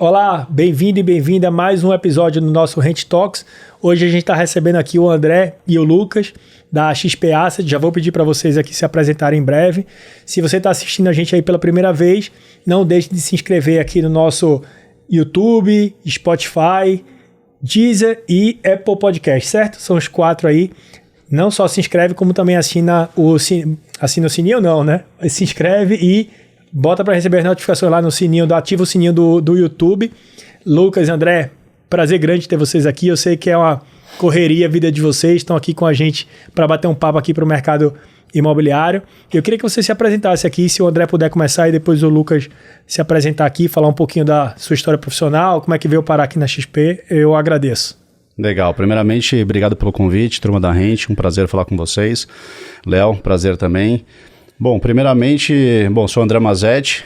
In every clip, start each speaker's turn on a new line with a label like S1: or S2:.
S1: Olá, bem-vindo e bem-vinda a mais um episódio do nosso Rent Talks. Hoje a gente está recebendo aqui o André e o Lucas da XP Asset. Já vou pedir para vocês aqui se apresentarem em breve. Se você está assistindo a gente aí pela primeira vez, não deixe de se inscrever aqui no nosso YouTube, Spotify, Deezer e Apple Podcast, certo? São os 4 aí. Não só se inscreve, como também assina o sininho, não, né? Se inscreve e bota para receber as notificações lá no sininho, ativa o sininho do YouTube. Lucas e André, prazer grande ter vocês aqui. Eu sei que é uma correria a vida de vocês, estão aqui com a gente para bater um papo aqui para o mercado imobiliário. Eu queria que você se apresentasse aqui, se o André puder começar e depois o Lucas se apresentar aqui, falar um pouquinho da sua história profissional, como é que veio parar aqui na XP, eu agradeço.
S2: Legal, primeiramente, obrigado pelo convite, turma da Rent, um prazer falar com vocês. Léo, prazer também. Bom, primeiramente, sou André Mazetti,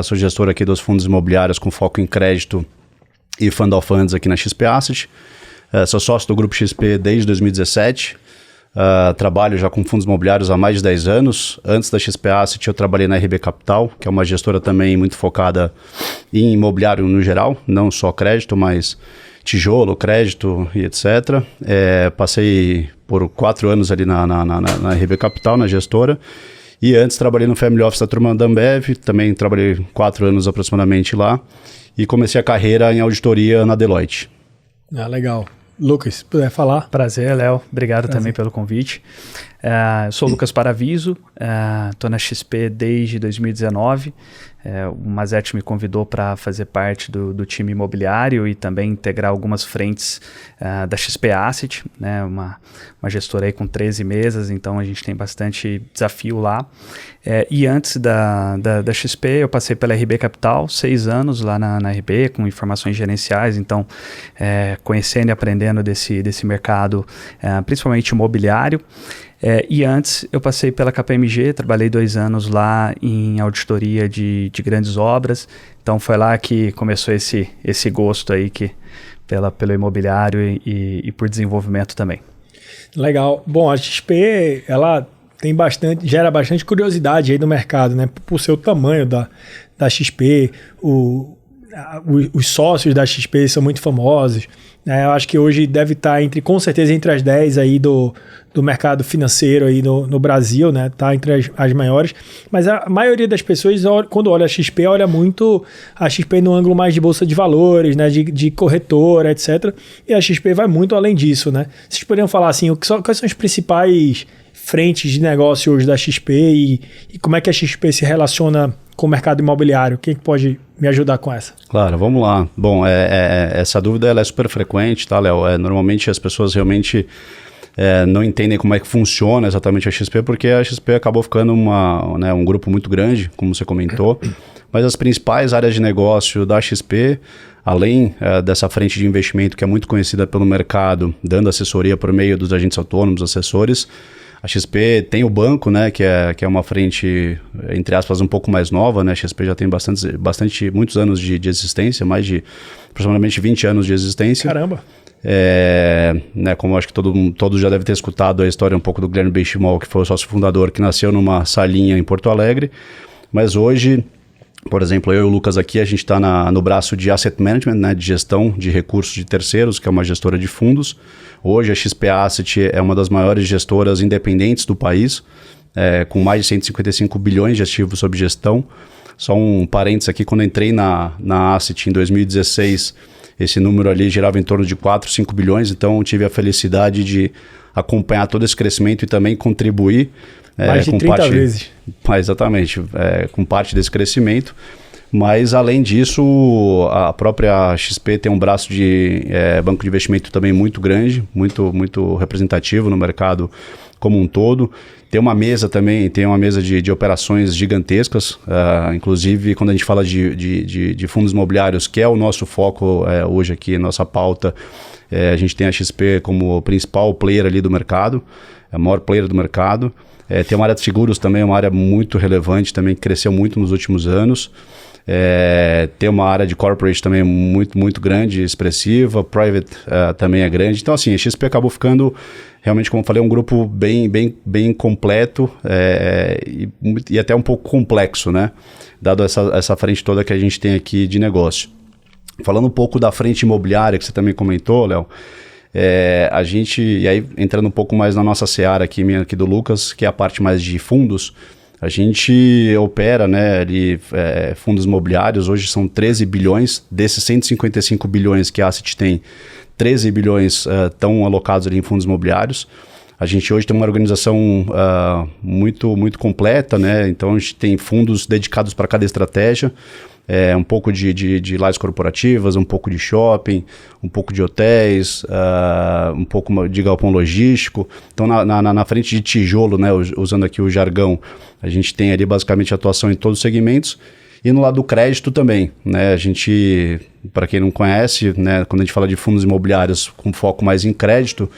S2: sou gestor aqui dos fundos imobiliários com foco em crédito e fund of funds aqui na XP Asset. Sou sócio do Grupo XP desde 2017, trabalho já com fundos imobiliários há mais de 10 anos. Antes da XP Asset eu trabalhei na RB Capital, que é uma gestora também muito focada em imobiliário no geral, não só crédito, mas tijolo, crédito e etc. Passei por 4 anos ali na RB Capital, na gestora. E antes trabalhei no Family Office da turma da Ambev, também trabalhei 4 anos aproximadamente lá. E comecei a carreira em auditoria na Deloitte.
S1: Legal. Lucas, se puder falar.
S3: Prazer, Léo. Obrigado também pelo convite. Sou Lucas Paraviso, estou na XP desde 2019. O Mazetti me convidou para fazer parte do time imobiliário e também integrar algumas frentes da XP Asset, né? Uma gestora aí com 13 mesas, então a gente tem bastante desafio lá. E antes da XP eu passei pela RB Capital, 6 anos lá na RB com informações gerenciais, então conhecendo e aprendendo desse mercado, principalmente imobiliário. E antes eu passei pela KPMG, trabalhei 2 anos lá em auditoria de grandes obras, então foi lá que começou esse gosto aí pelo imobiliário e por desenvolvimento também. Legal.
S1: Bom, a XP, ela gera bastante curiosidade aí no mercado, né? Por seu tamanho da XP, os sócios da XP são muito famosos. Eu acho que hoje deve estar com certeza entre as 10 aí do mercado financeiro aí no Brasil, né? Tá entre as maiores. Mas a maioria das pessoas, quando olha a XP, olha muito a XP no ângulo mais de bolsa de valores, né? De corretora, etc. E a XP vai muito além disso, né? Vocês poderiam falar assim, quais são as principais frentes de negócio hoje da XP e como é que a XP se relaciona com o mercado imobiliário? Quem pode me ajudar com essa?
S2: Claro, vamos lá. Bom, essa dúvida ela é super frequente, tá, Léo? Normalmente as pessoas realmente não entendem como é que funciona exatamente a XP, porque a XP acabou ficando um grupo muito grande, como você comentou, mas as principais áreas de negócio da XP, além dessa frente de investimento que é muito conhecida pelo mercado, dando assessoria por meio dos agentes autônomos, assessores, a XP tem o banco, né, que é uma frente, entre aspas, um pouco mais nova, né? A XP já tem muitos anos de existência, mais de aproximadamente 20 anos de existência.
S1: Caramba!
S2: Né, como acho que todos já devem ter escutado a história um pouco do Guilherme Benchimol, que foi o sócio fundador, que nasceu numa salinha em Porto Alegre, mas hoje, por exemplo, eu e o Lucas aqui, a gente está no braço de Asset Management, né, de gestão de recursos de terceiros, que é uma gestora de fundos. Hoje a XP Asset é uma das maiores gestoras independentes do país, com mais de 155 bilhões de ativos sob gestão. Só um parênteses aqui, quando eu entrei na Asset em 2016, esse número ali girava em torno de 4, 5 bilhões, então eu tive a felicidade de acompanhar todo esse crescimento e também contribuir
S1: mais de 30 vezes.
S2: Exatamente, com parte desse crescimento. Mas, além disso, a própria XP tem um braço de banco de investimento também muito grande, muito representativo no mercado como um todo. Tem uma mesa também, de operações gigantescas, inclusive quando a gente fala de fundos imobiliários, que é o nosso foco hoje aqui, nossa pauta, a gente tem a XP como o principal player ali do mercado, a maior player do mercado. Tem uma área de seguros também, uma área muito relevante também, que cresceu muito nos últimos anos. Tem uma área de corporate também muito grande, expressiva, private também é grande. Então assim, a XP acabou ficando realmente, como eu falei, um grupo bem completo e até um pouco complexo, né? Dado essa frente toda que a gente tem aqui de negócio. Falando um pouco da frente imobiliária, que você também comentou, Léo, a gente, e aí entrando um pouco mais na nossa seara aqui, minha aqui do Lucas, que é a parte mais de fundos, a gente opera, né, ali, fundos imobiliários, hoje são 13 bilhões, desses 155 bilhões que a Asset tem, 13 bilhões estão alocados ali em fundos imobiliários. A gente hoje tem uma organização muito, muito completa, né? Então a gente tem fundos dedicados para cada estratégia, um pouco de lajes corporativas, um pouco de shopping, um pouco de hotéis, um pouco de galpão logístico. Então na frente de tijolo, né, usando aqui o jargão, a gente tem ali basicamente atuação em todos os segmentos. E no lado do crédito também, né? A gente, para quem não conhece, né, quando a gente fala de fundos imobiliários com foco mais em crédito,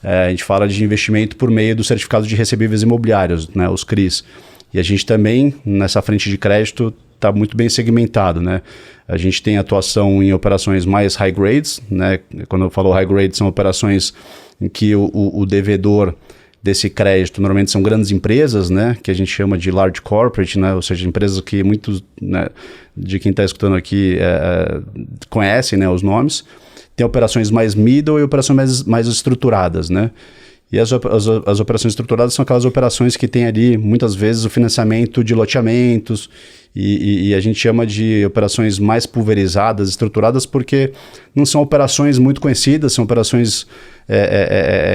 S2: a gente fala de investimento por meio dos certificados de recebíveis imobiliários, né, os CRIs. E a gente também, nessa frente de crédito, está muito bem segmentado, né? A gente tem atuação em operações mais high grades, né? Quando eu falo high grade, são operações em que o devedor desse crédito normalmente são grandes empresas, né? Que a gente chama de large corporate, né? Ou seja, empresas que muitos, né, de quem está escutando aqui conhecem, né, os nomes. Tem operações mais middle e operações mais estruturadas, né? E as operações estruturadas são aquelas operações que tem ali, muitas vezes, o financiamento de loteamentos e a gente chama de operações mais pulverizadas, estruturadas, porque não são operações muito conhecidas, são operações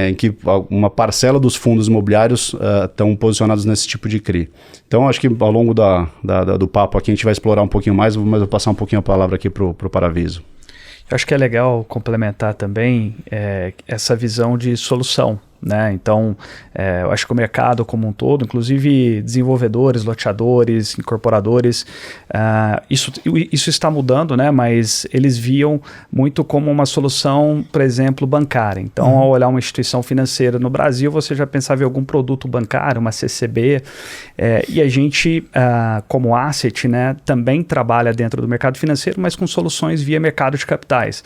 S2: em que uma parcela dos fundos imobiliários estão posicionados nesse tipo de CRI. Então, acho que ao longo do papo aqui a gente vai explorar um pouquinho mais, mas eu vou passar um pouquinho a palavra aqui para o Paraviso.
S3: Eu acho que é legal complementar também essa visão de solução, né? Então, eu acho que o mercado como um todo, inclusive desenvolvedores, loteadores, incorporadores, isso está mudando, né? Mas eles viam muito como uma solução, por exemplo, bancária. Então, ao olhar uma instituição financeira no Brasil, você já pensava em algum produto bancário, uma CCB, e a gente, como Asset, né, também trabalha dentro do mercado financeiro, mas com soluções via mercado de capitais.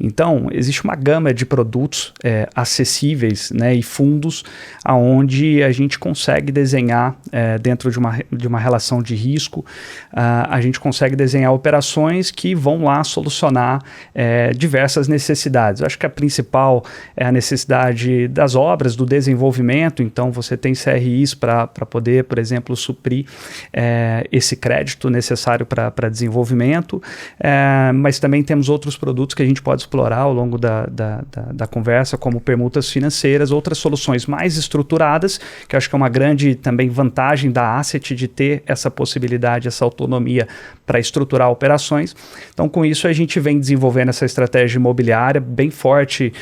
S3: Então, existe uma gama de produtos acessíveis, né, e fundos aonde a gente consegue desenhar dentro de uma relação de risco, a gente consegue desenhar operações que vão lá solucionar diversas necessidades. Eu acho que a principal é a necessidade das obras, do desenvolvimento. Então você tem CRIs para poder, por exemplo, suprir esse crédito necessário para desenvolvimento, mas também temos outros produtos que a gente pode explorar ao longo da conversa, como permutas financeiras, outras soluções mais estruturadas, que eu acho que é uma grande também vantagem da Asset de ter essa possibilidade, essa autonomia para estruturar operações. Então, com isso, a gente vem desenvolvendo essa estratégia imobiliária bem forte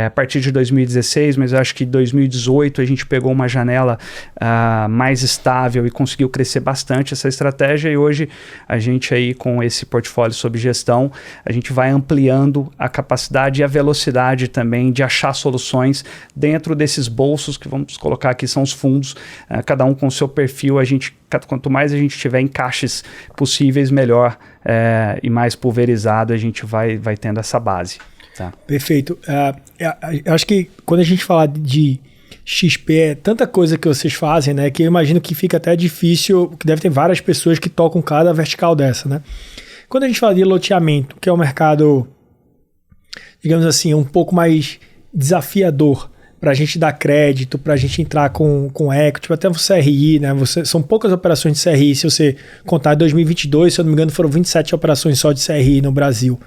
S3: a partir de 2016, mas eu acho que em 2018 a gente pegou uma janela mais estável e conseguiu crescer bastante essa estratégia, e hoje a gente aí com esse portfólio sob gestão, a gente vai ampliando a capacidade e a velocidade também de achar soluções dentro desses bolsos que vamos colocar aqui, são os fundos, cada um com o seu perfil. Quanto mais a gente tiver encaixes possíveis, melhor, e mais pulverizado a gente vai tendo essa base. Tá?
S1: Perfeito. Eu acho que quando a gente fala de XP, é tanta coisa que vocês fazem, né, que eu imagino que fica até difícil, que deve ter várias pessoas que tocam cada vertical dessa, né? Quando a gente fala de loteamento, que é um mercado, digamos assim, um pouco mais desafiador para a gente dar crédito, para a gente entrar com equity, até o CRI, né? São poucas operações de CRI, se você contar em 2022, se eu não me engano, foram 27 operações só de CRI no Brasil,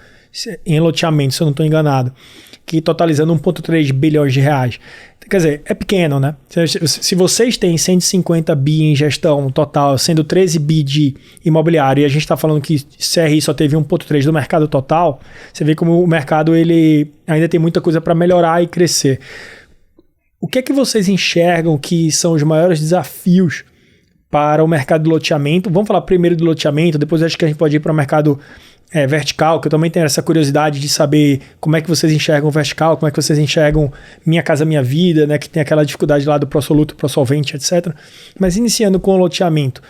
S1: em loteamento, se eu não estou enganado, que totalizando 1,3 bilhões de reais. Quer dizer, é pequeno, né? Se vocês têm 150 bi em gestão total, sendo 13 bi de imobiliário, e a gente está falando que CRI só teve 1,3 do mercado total, você vê como o mercado ele ainda tem muita coisa para melhorar e crescer. O que é que vocês enxergam que são os maiores desafios para o mercado de loteamento? Vamos falar primeiro do loteamento, depois acho que a gente pode ir para o mercado vertical, que eu também tenho essa curiosidade de saber como é que vocês enxergam o vertical, como é que vocês enxergam Minha Casa Minha Vida, né, que tem aquela dificuldade lá do pró-soluto, pró-solvente, etc. Mas iniciando com o loteamento,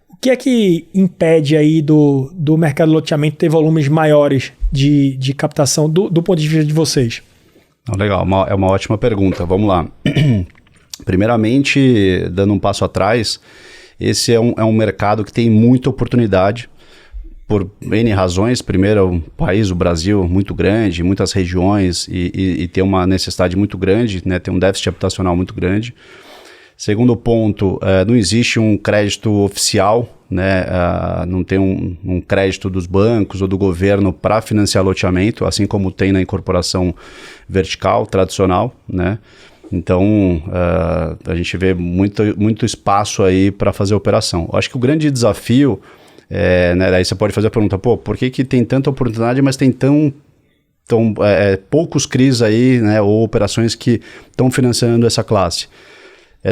S1: o que é que impede aí do mercado de loteamento ter volumes maiores de captação do ponto de vista de vocês?
S2: Legal, é uma ótima pergunta. Vamos lá. Primeiramente, dando um passo atrás, esse é um mercado que tem muita oportunidade por N razões. Primeiro, o país, o Brasil, muito grande, muitas regiões e tem uma necessidade muito grande, né? Tem um déficit habitacional muito grande. Segundo ponto, não existe um crédito oficial, né? Não tem um crédito dos bancos ou do governo para financiar loteamento, assim como tem na incorporação vertical, tradicional, né? Então, a gente vê muito espaço aí para fazer operação. Eu acho que o grande desafio, né, daí você pode fazer a pergunta, por que tem tanta oportunidade, mas tem tão poucos CRIs aí, né, ou operações que estão financiando essa classe?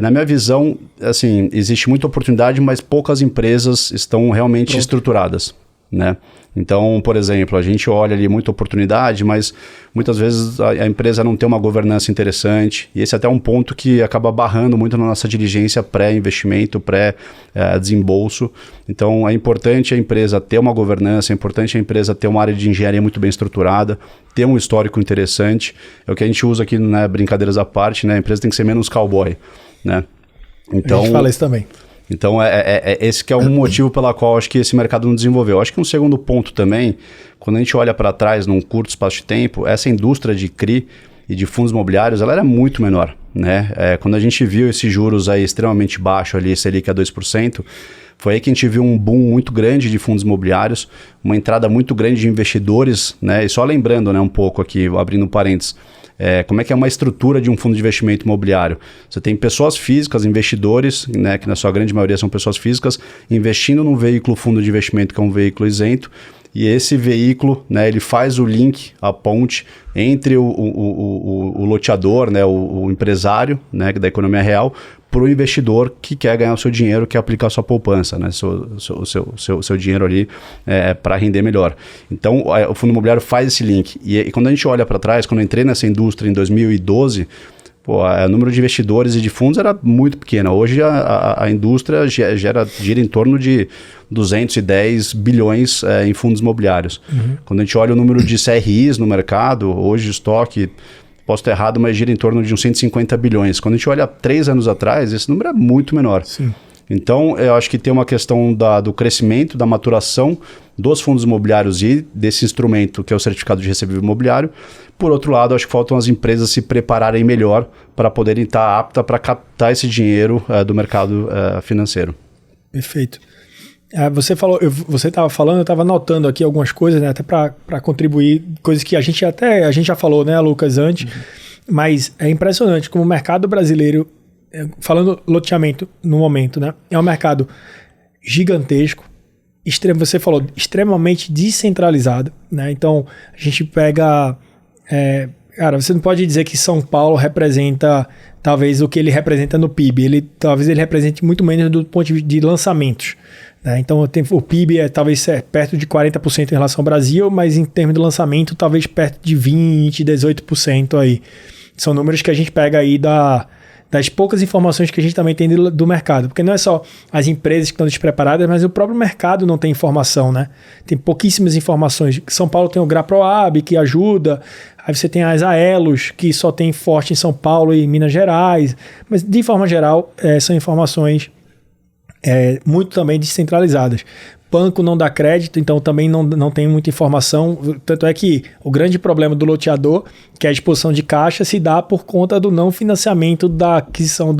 S2: Na minha visão, assim, existe muita oportunidade, mas poucas empresas estão realmente estruturadas, né? Então, por exemplo, a gente olha ali muita oportunidade, mas muitas vezes a empresa não tem uma governança interessante, e esse é até um ponto que acaba barrando muito na nossa diligência pré-investimento, pré-desembolso. Então, é importante a empresa ter uma governança, é importante a empresa ter uma área de engenharia muito bem estruturada, ter um histórico interessante. É o que a gente usa aqui, né, brincadeiras à parte, né? A empresa tem que ser menos cowboy, né?
S1: Então, a gente fala isso também.
S2: Então, esse que é um motivo pela qual acho que esse mercado não desenvolveu. Acho que um segundo ponto também, quando a gente olha para trás num curto espaço de tempo, essa indústria de CRI e de fundos imobiliários, ela era muito menor, né? Quando a gente viu esses juros aí extremamente baixos ali, Selic a 2%, foi aí que a gente viu um boom muito grande de fundos imobiliários, uma entrada muito grande de investidores, né? E só lembrando, né, um pouco aqui, abrindo um parênteses, como é que é uma estrutura de um fundo de investimento imobiliário? Você tem pessoas físicas, investidores, né, que na sua grande maioria são pessoas físicas, investindo num veículo fundo de investimento que é um veículo isento, e esse veículo, né, ele faz o link, a ponte entre o loteador, né, o empresário, né, da economia real, para o investidor que quer ganhar o seu dinheiro, quer aplicar a sua poupança, né, o seu dinheiro ali para render melhor. Então, o fundo imobiliário faz esse link. E quando a gente olha para trás, quando eu entrei nessa indústria em 2012, o número de investidores e de fundos era muito pequeno. Hoje a indústria gira em torno de 210 bilhões em fundos imobiliários. Uhum. Quando a gente olha o número de CRIs no mercado, hoje o estoque, posso estar errado, mas gira em torno de uns 150 bilhões. Quando a gente olha 3 anos atrás, esse número é muito menor. Sim. Então, eu acho que tem uma questão do crescimento, da maturação dos fundos imobiliários e desse instrumento que é o certificado de recebível imobiliário. Por outro lado, acho que faltam as empresas se prepararem melhor para poderem estar aptas para captar esse dinheiro do mercado financeiro.
S1: Perfeito. Você falou, você estava falando, eu estava anotando aqui algumas coisas, né, até para contribuir, coisas que a gente já falou, né, Lucas, antes, mas é impressionante como o mercado brasileiro, falando loteamento no momento, né, é um mercado gigantesco, você falou, extremamente descentralizado, né, então a gente pega, cara, você não pode dizer que São Paulo representa talvez o que ele representa no PIB, talvez ele represente muito menos do ponto de vista de lançamentos. Então o PIB talvez perto de 40% em relação ao Brasil, mas em termos de lançamento talvez perto de 20%, 18% aí. São números que a gente pega aí das poucas informações que a gente também tem do mercado, porque não é só as empresas que estão despreparadas, mas o próprio mercado não tem informação, né? Tem pouquíssimas informações. São Paulo tem o GRAPROAB que ajuda, aí você tem as AELOS que só tem forte em São Paulo e Minas Gerais, mas de forma geral são informações muito também descentralizadas. Banco não dá crédito, então também não tem muita informação. Tanto é que o grande problema do loteador, que é a exposição de caixa, se dá por conta do não financiamento da aquisição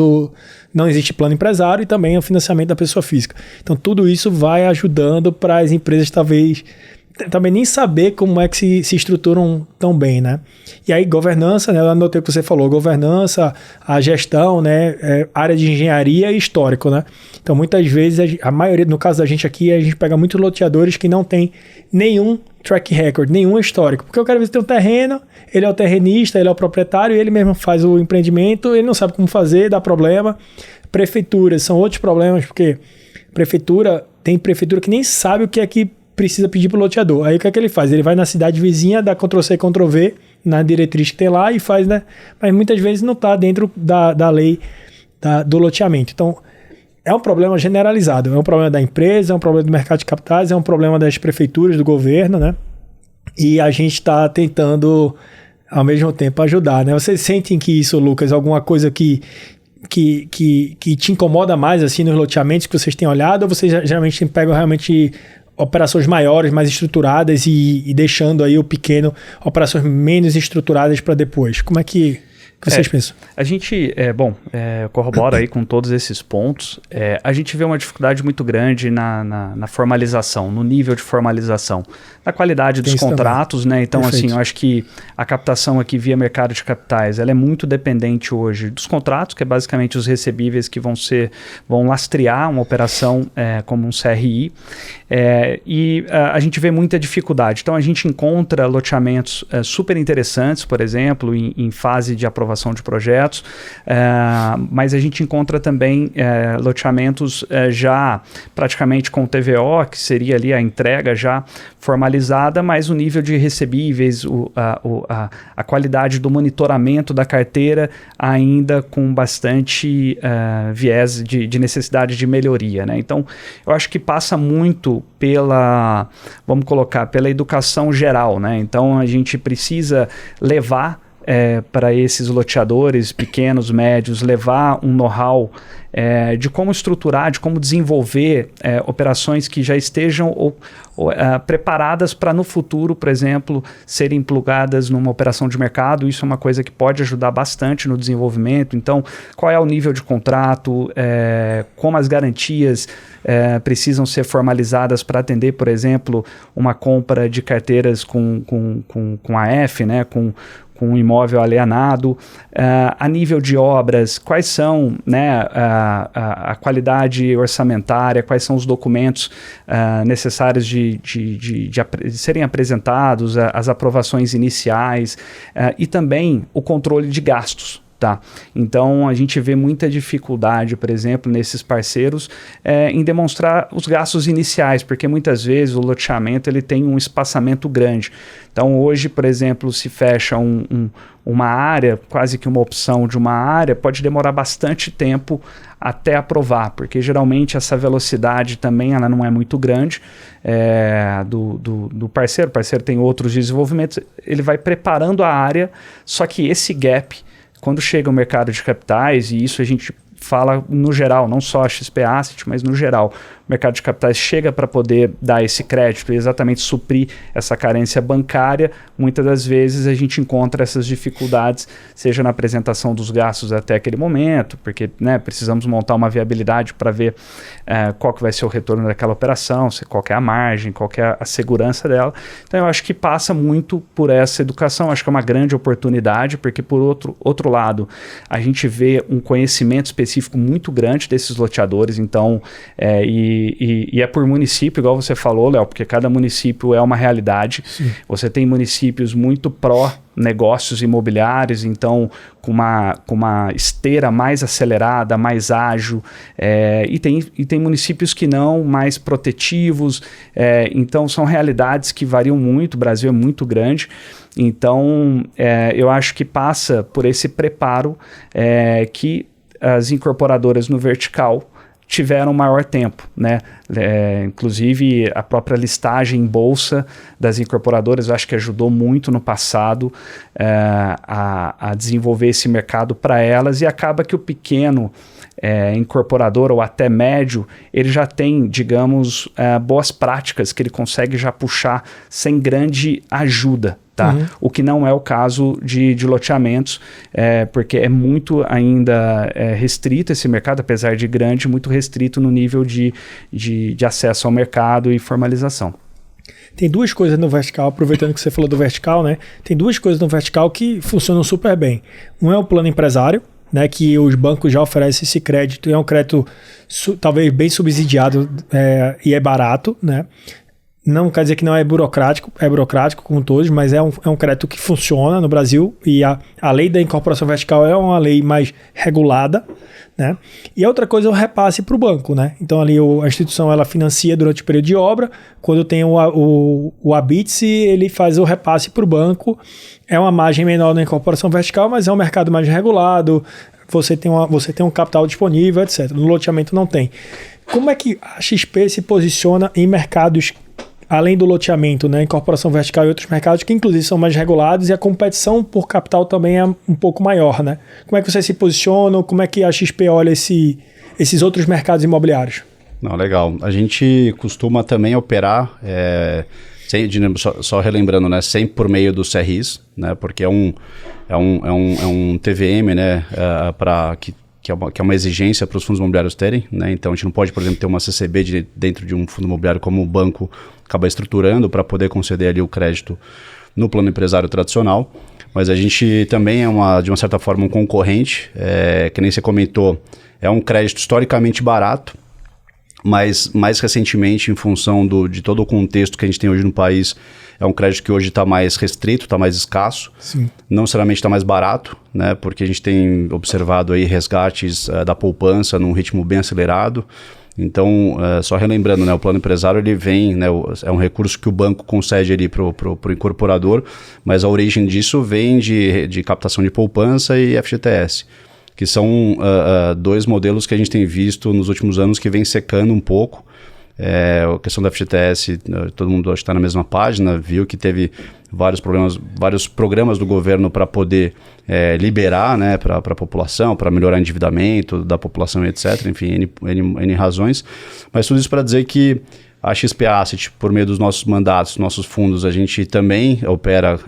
S1: não existe plano empresário e também o financiamento da pessoa física. Então tudo isso vai ajudando para as empresas talvez também nem saber como é que se estruturam tão bem, né? E aí governança, né? Eu anotei o que você falou, governança, a gestão, né? Área de engenharia e histórico, né? Então muitas vezes, a maioria, no caso da gente aqui, a gente pega muitos loteadores que não tem nenhum track record, nenhum histórico, porque o cara tem um terreno, ele é o terrenista, ele é o proprietário, ele mesmo faz o empreendimento, ele não sabe como fazer, dá problema. Prefeituras são outros problemas, porque tem prefeitura que nem sabe o que é que precisa pedir para o loteador. Aí o que é que ele faz? Ele vai na cidade vizinha, dá Ctrl+C, Ctrl+V na diretriz que tem lá e faz, né? Mas muitas vezes não está dentro da lei do loteamento. Então, é um problema generalizado. É um problema da empresa, é um problema do mercado de capitais, é um problema das prefeituras, do governo, né? E a gente está tentando, ao mesmo tempo, ajudar, né? Vocês sentem que isso, Lucas, alguma coisa que te incomoda mais assim nos loteamentos que vocês têm olhado, ou vocês geralmente pegam realmente operações maiores, mais estruturadas e deixando aí o pequeno, operações menos estruturadas para depois? Como é que vocês pensam?
S3: A gente, corrobora aí com todos esses pontos. A gente vê uma dificuldade muito grande na formalização, no nível de formalização, na qualidade dos contratos, né? Então, perfeito. Assim, eu acho que a captação aqui via mercado de capitais, ela é muito dependente hoje dos contratos, que é basicamente os recebíveis que vão lastrear uma operação como um CRI. E a gente vê muita dificuldade. Então, a gente encontra loteamentos super interessantes, por exemplo, em fase de aprovação de projetos, mas a gente encontra também loteamentos já praticamente com TVO, que seria ali a entrega já formalizada, mas o nível de recebíveis, a qualidade do monitoramento da carteira ainda com bastante viés de necessidade de melhoria, né? Então, eu acho que passa muito pela educação geral, né? Então, a gente precisa levar para esses loteadores pequenos, médios, levar um know-how de como estruturar, de como desenvolver operações que já estejam preparadas para no futuro, por exemplo, serem plugadas numa operação de mercado. Isso é uma coisa que pode ajudar bastante no desenvolvimento. Então, qual é o nível de contrato, como as garantias precisam ser formalizadas para atender, por exemplo, uma compra de carteiras com AF, né, com um imóvel alienado, a nível de obras, quais são, né, a qualidade orçamentária, quais são os documentos necessários de serem apresentados, as aprovações iniciais e também o controle de gastos. Tá. Então, a gente vê muita dificuldade, por exemplo, nesses parceiros em demonstrar os gastos iniciais, porque muitas vezes o loteamento ele tem um espaçamento grande. Então, hoje, por exemplo, se fecha uma área, quase que uma opção de uma área, pode demorar bastante tempo até aprovar, porque geralmente essa velocidade também ela não é muito grande do parceiro. O parceiro tem outros desenvolvimentos, ele vai preparando a área, só que esse gap, quando chega o mercado de capitais, e isso a gente fala no geral, não só a XP Asset, mas no geral, o mercado de capitais chega para poder dar esse crédito e exatamente suprir essa carência bancária, muitas das vezes a gente encontra essas dificuldades, seja na apresentação dos gastos até aquele momento, porque, né, precisamos montar uma viabilidade para ver qual que vai ser o retorno daquela operação, qual que é a margem, qual que é a segurança dela. Então eu acho que passa muito por essa educação, acho que é uma grande oportunidade, porque por outro lado, a gente vê um conhecimento específico muito grande desses loteadores, então, e é por município, igual você falou, Léo, porque cada município é uma realidade. Sim. Você tem municípios muito pró-negócios imobiliários, então com uma esteira mais acelerada, mais ágil, e tem municípios que não, mais protetivos, então são realidades que variam muito, o Brasil é muito grande. Então, eu acho que passa por esse preparo que as incorporadoras no vertical tiveram maior tempo, né? Inclusive a própria listagem em bolsa das incorporadoras, eu acho que ajudou muito no passado a desenvolver esse mercado para elas, e acaba que o pequeno incorporador ou até médio, ele já tem, digamos, boas práticas que ele consegue já puxar sem grande ajuda. Tá? Uhum. O que não é o caso de loteamentos, porque é muito ainda restrito esse mercado, apesar de grande, muito restrito no nível de acesso ao mercado e formalização.
S1: Tem duas coisas no vertical, aproveitando que você falou do vertical, né? Tem duas coisas no vertical que funcionam super bem. Um é o plano empresário, né, que os bancos já oferecem esse crédito, e é um crédito talvez bem subsidiado e é barato, né? Não quer dizer que não é burocrático como todos, mas é um crédito que funciona no Brasil, e a lei da incorporação vertical é uma lei mais regulada, né? E a outra coisa é o repasse para o banco, né? Então ali a instituição ela financia durante o período de obra, quando tem o habite-se, ele faz o repasse para o banco, é uma margem menor na incorporação vertical, mas é um mercado mais regulado, você tem um capital disponível, etc. No loteamento não tem. Como é que a XP se posiciona em mercados além do loteamento, né, incorporação vertical e outros mercados que inclusive são mais regulados, e a competição por capital também é um pouco maior, né? Como é que você se posiciona? Como é que a XP olha esses outros mercados imobiliários?
S2: Não, legal. A gente costuma também operar, só relembrando, né, sempre por meio do CRIs, né, porque é um TVM, né, que é uma exigência para os fundos imobiliários terem, né? Então a gente não pode, por exemplo, ter uma CCB dentro de um fundo imobiliário como o banco acaba estruturando para poder conceder ali o crédito no plano empresário tradicional. Mas a gente também é de uma certa forma um concorrente, que nem você comentou, é um crédito historicamente barato, mas mais recentemente, em função de todo o contexto que a gente tem hoje no país, é um crédito que hoje está mais restrito, está mais escasso.
S1: Sim.
S2: Não necessariamente está mais barato, né? Porque a gente tem observado aí resgates da poupança num ritmo bem acelerado. Então, só relembrando, né, o plano empresário ele vem, né, é um recurso que o banco concede ali para o incorporador, mas a origem disso vem de captação de poupança e FGTS, que são dois modelos que a gente tem visto nos últimos anos que vem secando um pouco. A questão da FGTS, todo mundo acho que está na mesma página, viu que teve vários programas do governo para poder liberar, né, para a população, para melhorar o endividamento da população, etc. Enfim, N razões. Mas tudo isso para dizer que a XP Asset, por meio dos nossos mandatos, nossos fundos, a gente também opera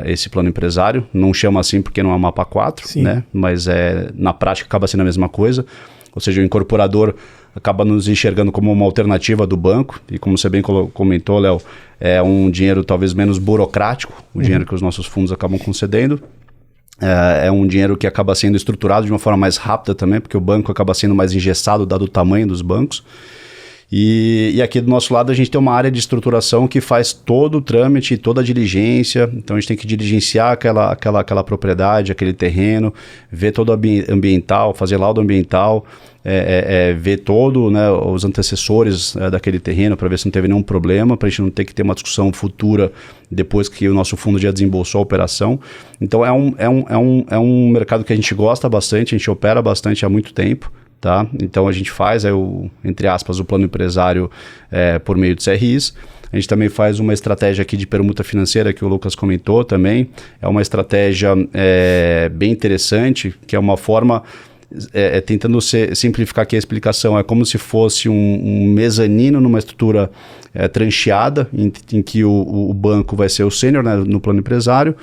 S2: esse plano empresário. Não chama assim porque não é mapa 4, né? Mas na prática acaba sendo a mesma coisa. Ou seja, o incorporador acaba nos enxergando como uma alternativa do banco. E como você bem comentou, Léo, é um dinheiro talvez menos burocrático, o dinheiro que os nossos fundos acabam concedendo. É um dinheiro que acaba sendo estruturado de uma forma mais rápida também, porque o banco acaba sendo mais engessado, dado o tamanho dos bancos. E aqui do nosso lado a gente tem uma área de estruturação que faz todo o trâmite, toda a diligência. Então a gente tem que diligenciar aquela propriedade, aquele terreno, ver todo o ambiental, fazer laudo ambiental, ver todo, né, os antecessores daquele terreno para ver se não teve nenhum problema, para a gente não ter que ter uma discussão futura depois que o nosso fundo já desembolsou a operação. Então é um mercado que a gente gosta bastante, a gente opera bastante há muito tempo. Tá? Então a gente faz, entre aspas, o plano empresário por meio de CRIs. A gente também faz uma estratégia aqui de permuta financeira que o Lucas comentou também. É uma estratégia bem interessante, que é uma forma, tentando simplificar aqui a explicação, é como se fosse um mezanino numa estrutura trancheada, em que o banco vai ser o sênior, né, no plano empresário.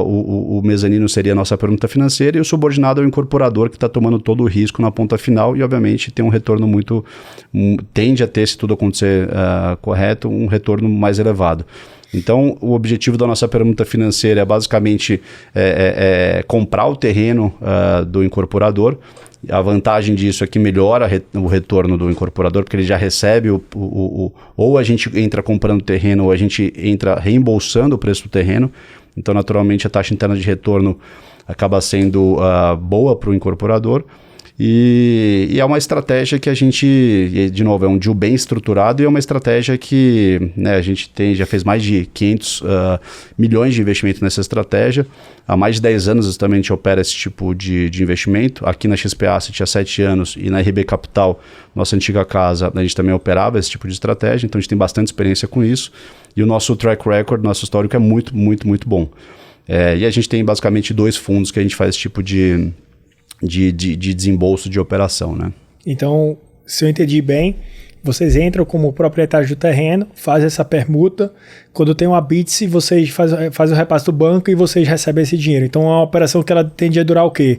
S2: O mezanino seria a nossa permuta financeira e o subordinado é o incorporador que está tomando todo o risco na ponta final e obviamente tem um retorno tende a ter, se tudo acontecer correto, um retorno mais elevado. Então o objetivo da nossa permuta financeira é basicamente comprar o terreno do incorporador. A vantagem disso é que melhora o retorno do incorporador, porque ele já recebe ou a gente entra comprando terreno ou a gente entra reembolsando o preço do terreno. Então, naturalmente, a taxa interna de retorno acaba sendo boa para o incorporador. E é uma estratégia que a gente, de novo, é um deal bem estruturado e é uma estratégia que, né, a gente já fez mais de 500 milhões de investimento nessa estratégia. Há mais de 10 anos também a gente opera esse tipo de investimento. Aqui na XP Asset há 7 anos e na RB Capital, nossa antiga casa, a gente também operava esse tipo de estratégia. Então a gente tem bastante experiência com isso. E o nosso track record, nosso histórico é muito, muito, muito bom. E a gente tem basicamente 2 fundos que a gente faz esse tipo de desembolso de operação, né?
S1: Então, se eu entendi bem, vocês entram como proprietários do terreno, fazem essa permuta, quando tem uma BITS, vocês fazem o repasse do banco e vocês recebem esse dinheiro. Então, é uma operação que ela tende a durar o quê?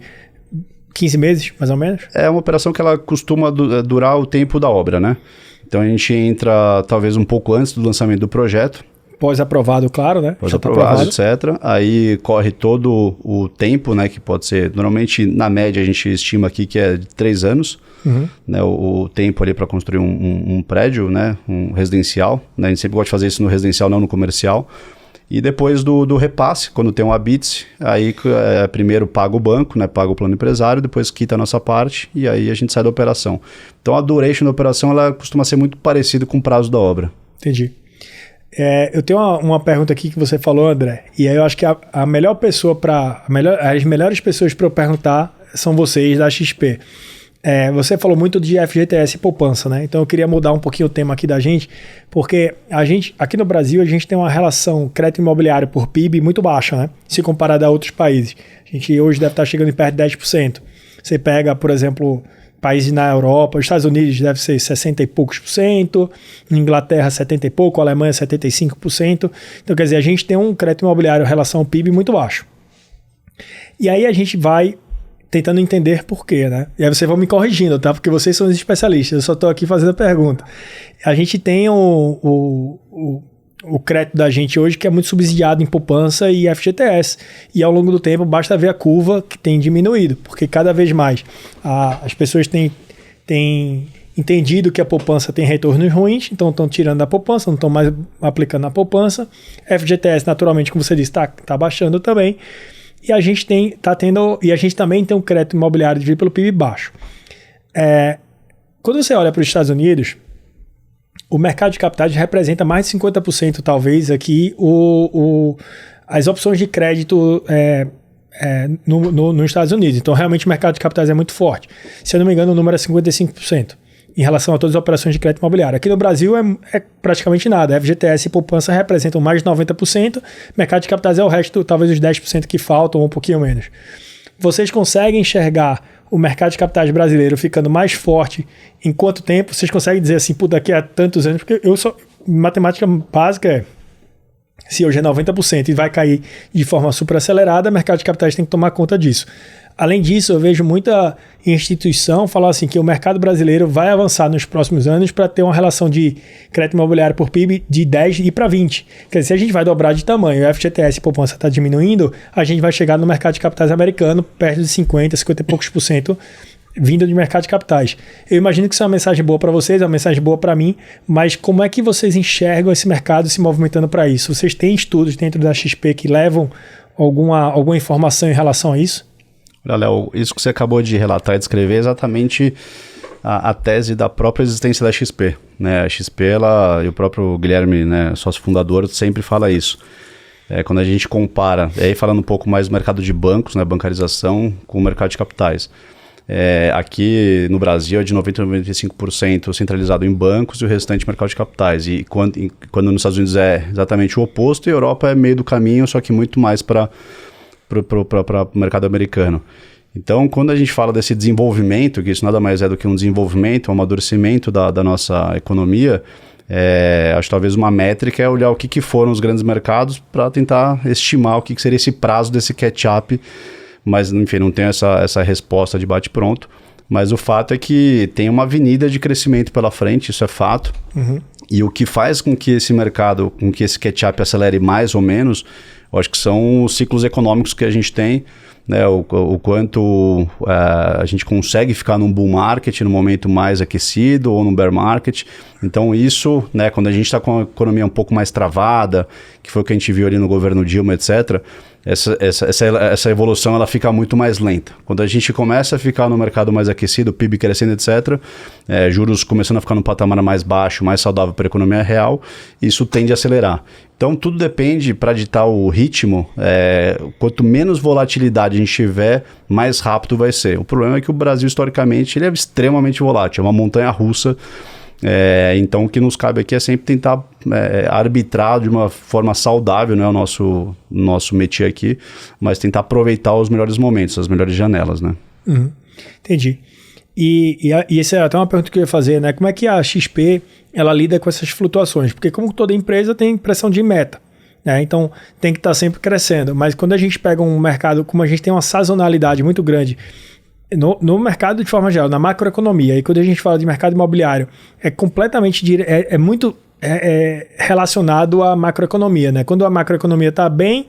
S1: 15 meses, mais ou menos? É uma operação que ela costuma durar o tempo da obra, né? Então, a gente entra talvez um pouco antes do lançamento do projeto. Pós-aprovado, claro, né?
S2: Pós-aprovado, etc. Aí corre todo o tempo, né? Que pode ser, normalmente, na média, a gente estima aqui que é de 3 anos. Né, o tempo ali para construir um prédio, né? Um residencial. Né, a gente sempre gosta de fazer isso no residencial, não no comercial. E depois do repasse, quando tem um habite, aí primeiro paga o banco, né? Paga o plano empresário, depois quita a nossa parte e aí a gente sai da operação. Então a duration da operação ela costuma ser muito parecida com o prazo da obra.
S1: Entendi. Eu tenho uma pergunta aqui que você falou, André, e aí eu acho que a melhor pessoa as melhores pessoas para eu perguntar são vocês da XP. Você falou muito de FGTS e poupança, né? Então eu queria mudar um pouquinho o tema aqui da gente, porque aqui no Brasil a gente tem uma relação crédito imobiliário por PIB muito baixa, né? Se comparado a outros países. A gente hoje deve estar chegando em perto de 10%. Você pega, por exemplo, países na Europa, os Estados Unidos deve ser 60 e poucos %, Inglaterra 70 e pouco, Alemanha 75%. Então, quer dizer, a gente tem um crédito imobiliário em relação ao PIB muito baixo. E aí a gente vai tentando entender por quê, né? E aí vocês vão me corrigindo, tá? Porque vocês são os especialistas, eu só estou aqui fazendo a pergunta. A gente tem o crédito da gente hoje que é muito subsidiado em poupança e FGTS. E ao longo do tempo basta ver a curva que tem diminuído, porque cada vez mais as pessoas têm entendido que a poupança tem retornos ruins, então estão tirando da poupança, não estão mais aplicando na poupança. FGTS, naturalmente, como você disse, está baixando também. E a gente também tem um crédito imobiliário dividido pelo PIB baixo. Quando você olha para os Estados Unidos, o mercado de capitais representa mais de 50%, talvez, aqui, as opções de crédito nos Estados Unidos. Então, realmente, o mercado de capitais é muito forte. Se eu não me engano, o número é 55%. Em relação a todas as operações de crédito imobiliário. Aqui no Brasil é praticamente nada. FGTS e poupança representam mais de 90%. Mercado de capitais é o resto, talvez os 10% que faltam, ou um pouquinho menos. Vocês conseguem enxergar o mercado de capitais brasileiro ficando mais forte em quanto tempo? Vocês conseguem dizer assim, daqui a tantos anos? Porque matemática básica se hoje é 90% e vai cair de forma super acelerada, o mercado de capitais tem que tomar conta disso. Além disso, eu vejo muita instituição falar assim que o mercado brasileiro vai avançar nos próximos anos para ter uma relação de crédito imobiliário por PIB de 10 e para 20. Quer dizer, se a gente vai dobrar de tamanho, o FGTS e poupança está diminuindo, a gente vai chegar no mercado de capitais americano perto de 50 e poucos % vindo de mercado de capitais. Eu imagino que isso é uma mensagem boa para vocês, é uma mensagem boa para mim, mas como é que vocês enxergam esse mercado se movimentando para isso? Vocês têm estudos dentro da XP que levam alguma informação em relação a isso?
S2: Olha, Léo, isso que você acabou de relatar e descrever é exatamente a tese da própria existência da XP. Né? A XP, e o próprio Guilherme, né, sócio fundador, sempre fala isso. Quando a gente compara, aí falando um pouco mais do mercado de bancos, né, bancarização, com o mercado de capitais. Aqui no Brasil é de 90% a 95% centralizado em bancos e o restante mercado de capitais. E quando nos Estados Unidos é exatamente o oposto, e a Europa é meio do caminho, só que muito mais para o mercado americano. Então, quando a gente fala desse desenvolvimento, que isso nada mais é do que um desenvolvimento, um amadurecimento da nossa economia, acho que talvez uma métrica é olhar o que foram os grandes mercados para tentar estimar o que seria esse prazo desse catch-up, mas, enfim, não tenho essa resposta de bate-pronto, mas o fato é que tem uma avenida de crescimento pela frente, isso é fato, e o que faz com que esse mercado, com que esse catch-up acelere mais ou menos, eu acho que são os ciclos econômicos que a gente tem, né, o quanto a gente consegue ficar num bull market, no momento mais aquecido, ou num bear market. Então isso, né, quando a gente está com a economia um pouco mais travada, que foi o que a gente viu ali no governo Dilma, etc., essa evolução ela fica muito mais lenta. Quando a gente começa a ficar no mercado mais aquecido, PIB crescendo, etc., juros começando a ficar num patamar mais baixo, mais saudável para a economia real, isso tende a acelerar. Então tudo depende, para ditar o ritmo, quanto menos volatilidade a gente tiver, mais rápido vai ser. O problema é que o Brasil, historicamente, ele é extremamente volátil, é uma montanha russa. Então o que nos cabe aqui é sempre tentar arbitrar de uma forma saudável, né, o nosso métier aqui, mas tentar aproveitar os melhores momentos, as melhores janelas, né?
S1: Entendi. E essa é até uma pergunta que eu ia fazer, né? Como é que a XP ela lida com essas flutuações? Porque como toda empresa tem pressão de meta, né? Então tem que estar sempre crescendo, mas quando a gente pega um mercado, como a gente tem uma sazonalidade muito grande no mercado de forma geral, na macroeconomia, e quando a gente fala de mercado imobiliário, é completamente muito relacionado à macroeconomia, né? Quando a macroeconomia está bem,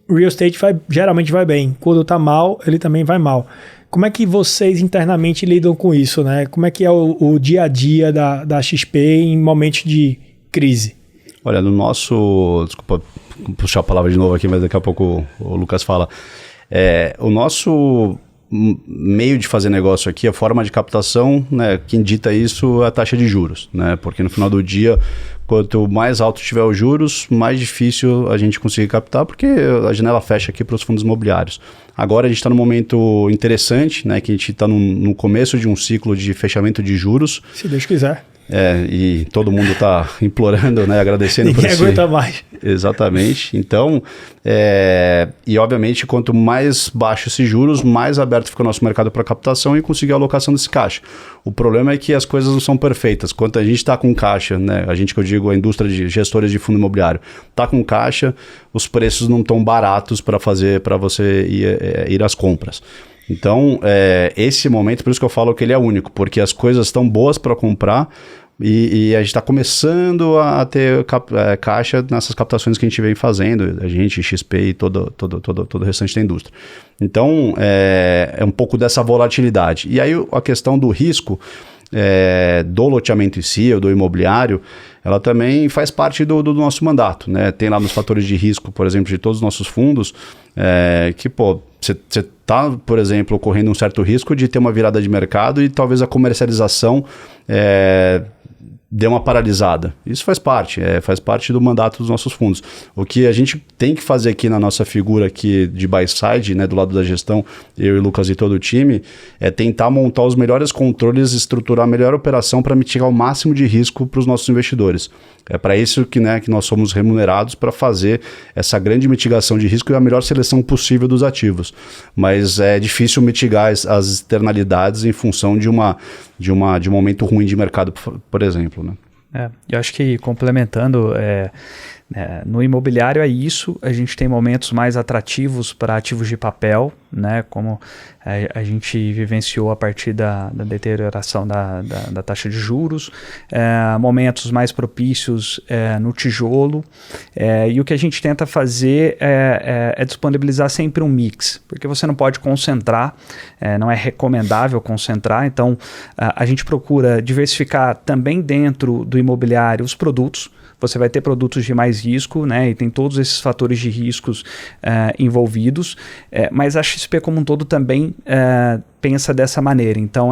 S1: o real estate geralmente vai bem. Quando está mal, ele também vai mal. Como é que vocês internamente lidam com isso, né? Como é que é o dia a dia da XP em momentos de crise?
S2: Olha, desculpa puxar a palavra de novo aqui, mas daqui a pouco o Lucas fala. O nosso meio de fazer negócio aqui, a forma de captação, né, quem dita isso é a taxa de juros, né, porque no final do dia, quanto mais alto tiver os juros, mais difícil a gente conseguir captar, porque a janela fecha aqui para os fundos imobiliários. Agora a gente está num momento interessante, né, que a gente está no começo de um ciclo de fechamento de juros.
S1: Se Deus quiser.
S2: E todo mundo está implorando, né, agradecendo por
S1: isso. Ninguém aguenta mais.
S2: Exatamente. Então, e obviamente, quanto mais baixo esses juros, mais aberto fica o nosso mercado para captação e conseguir a alocação desse caixa. O problema é que as coisas não são perfeitas. Quando a gente está com caixa, né, a gente que eu digo, a indústria de gestores de fundo imobiliário, está com caixa, os preços não estão baratos para você ir às compras. Então, esse momento, por isso que eu falo que ele é único, porque as coisas estão boas para comprar e a gente está começando a ter caixa nessas captações que a gente vem fazendo, a gente, XP e todo o restante da indústria. Então, é um pouco dessa volatilidade. E aí a questão do risco do loteamento em si, ou do imobiliário, ela também faz parte do nosso mandato, né? Tem lá nos fatores de risco, por exemplo, de todos os nossos fundos, que, você está, por exemplo, correndo um certo risco de ter uma virada de mercado e talvez a comercialização dê uma paralisada. Isso faz parte do mandato dos nossos fundos. O que a gente tem que fazer aqui na nossa figura aqui de buy side, né, do lado da gestão, eu e o Lucas e todo o time, é tentar montar os melhores controles, estruturar a melhor operação para mitigar o máximo de risco para os nossos investidores. É para isso que nós somos remunerados, para fazer essa grande mitigação de risco e a melhor seleção possível dos ativos. Mas é difícil mitigar as externalidades em função de um momento ruim de mercado, por exemplo. Né?
S3: Eu acho que complementando, no imobiliário é isso, a gente tem momentos mais atrativos para ativos de papel, né, como a gente vivenciou a partir da deterioração da taxa de juros, momentos mais propícios no tijolo, e o que a gente tenta fazer é disponibilizar sempre um mix, porque você não pode concentrar, não é recomendável concentrar, então a gente procura diversificar também dentro do imobiliário os produtos. Você vai ter produtos de mais risco, né, e tem todos esses fatores de riscos envolvidos, mas a XP como um todo também pensa dessa maneira. Então,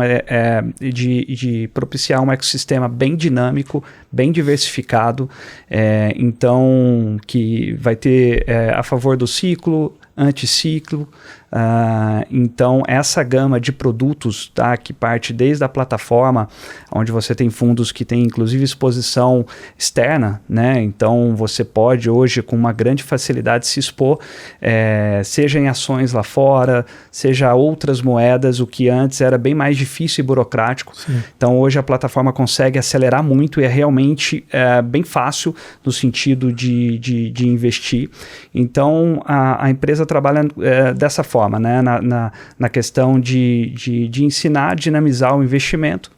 S3: de propiciar um ecossistema bem dinâmico, bem diversificado, então que vai ter a favor do ciclo, anticiclo. Então, essa gama de produtos, tá, que parte desde a plataforma, onde você tem fundos que têm inclusive exposição externa, né? Então, você pode hoje com uma grande facilidade se expor, seja em ações lá fora, seja outras moedas, o que antes era bem mais difícil e burocrático. Sim. Então, hoje a plataforma consegue acelerar muito e é realmente bem fácil no sentido de investir. Então, a empresa trabalha dessa forma, né? Na questão de ensinar, dinamizar o investimento.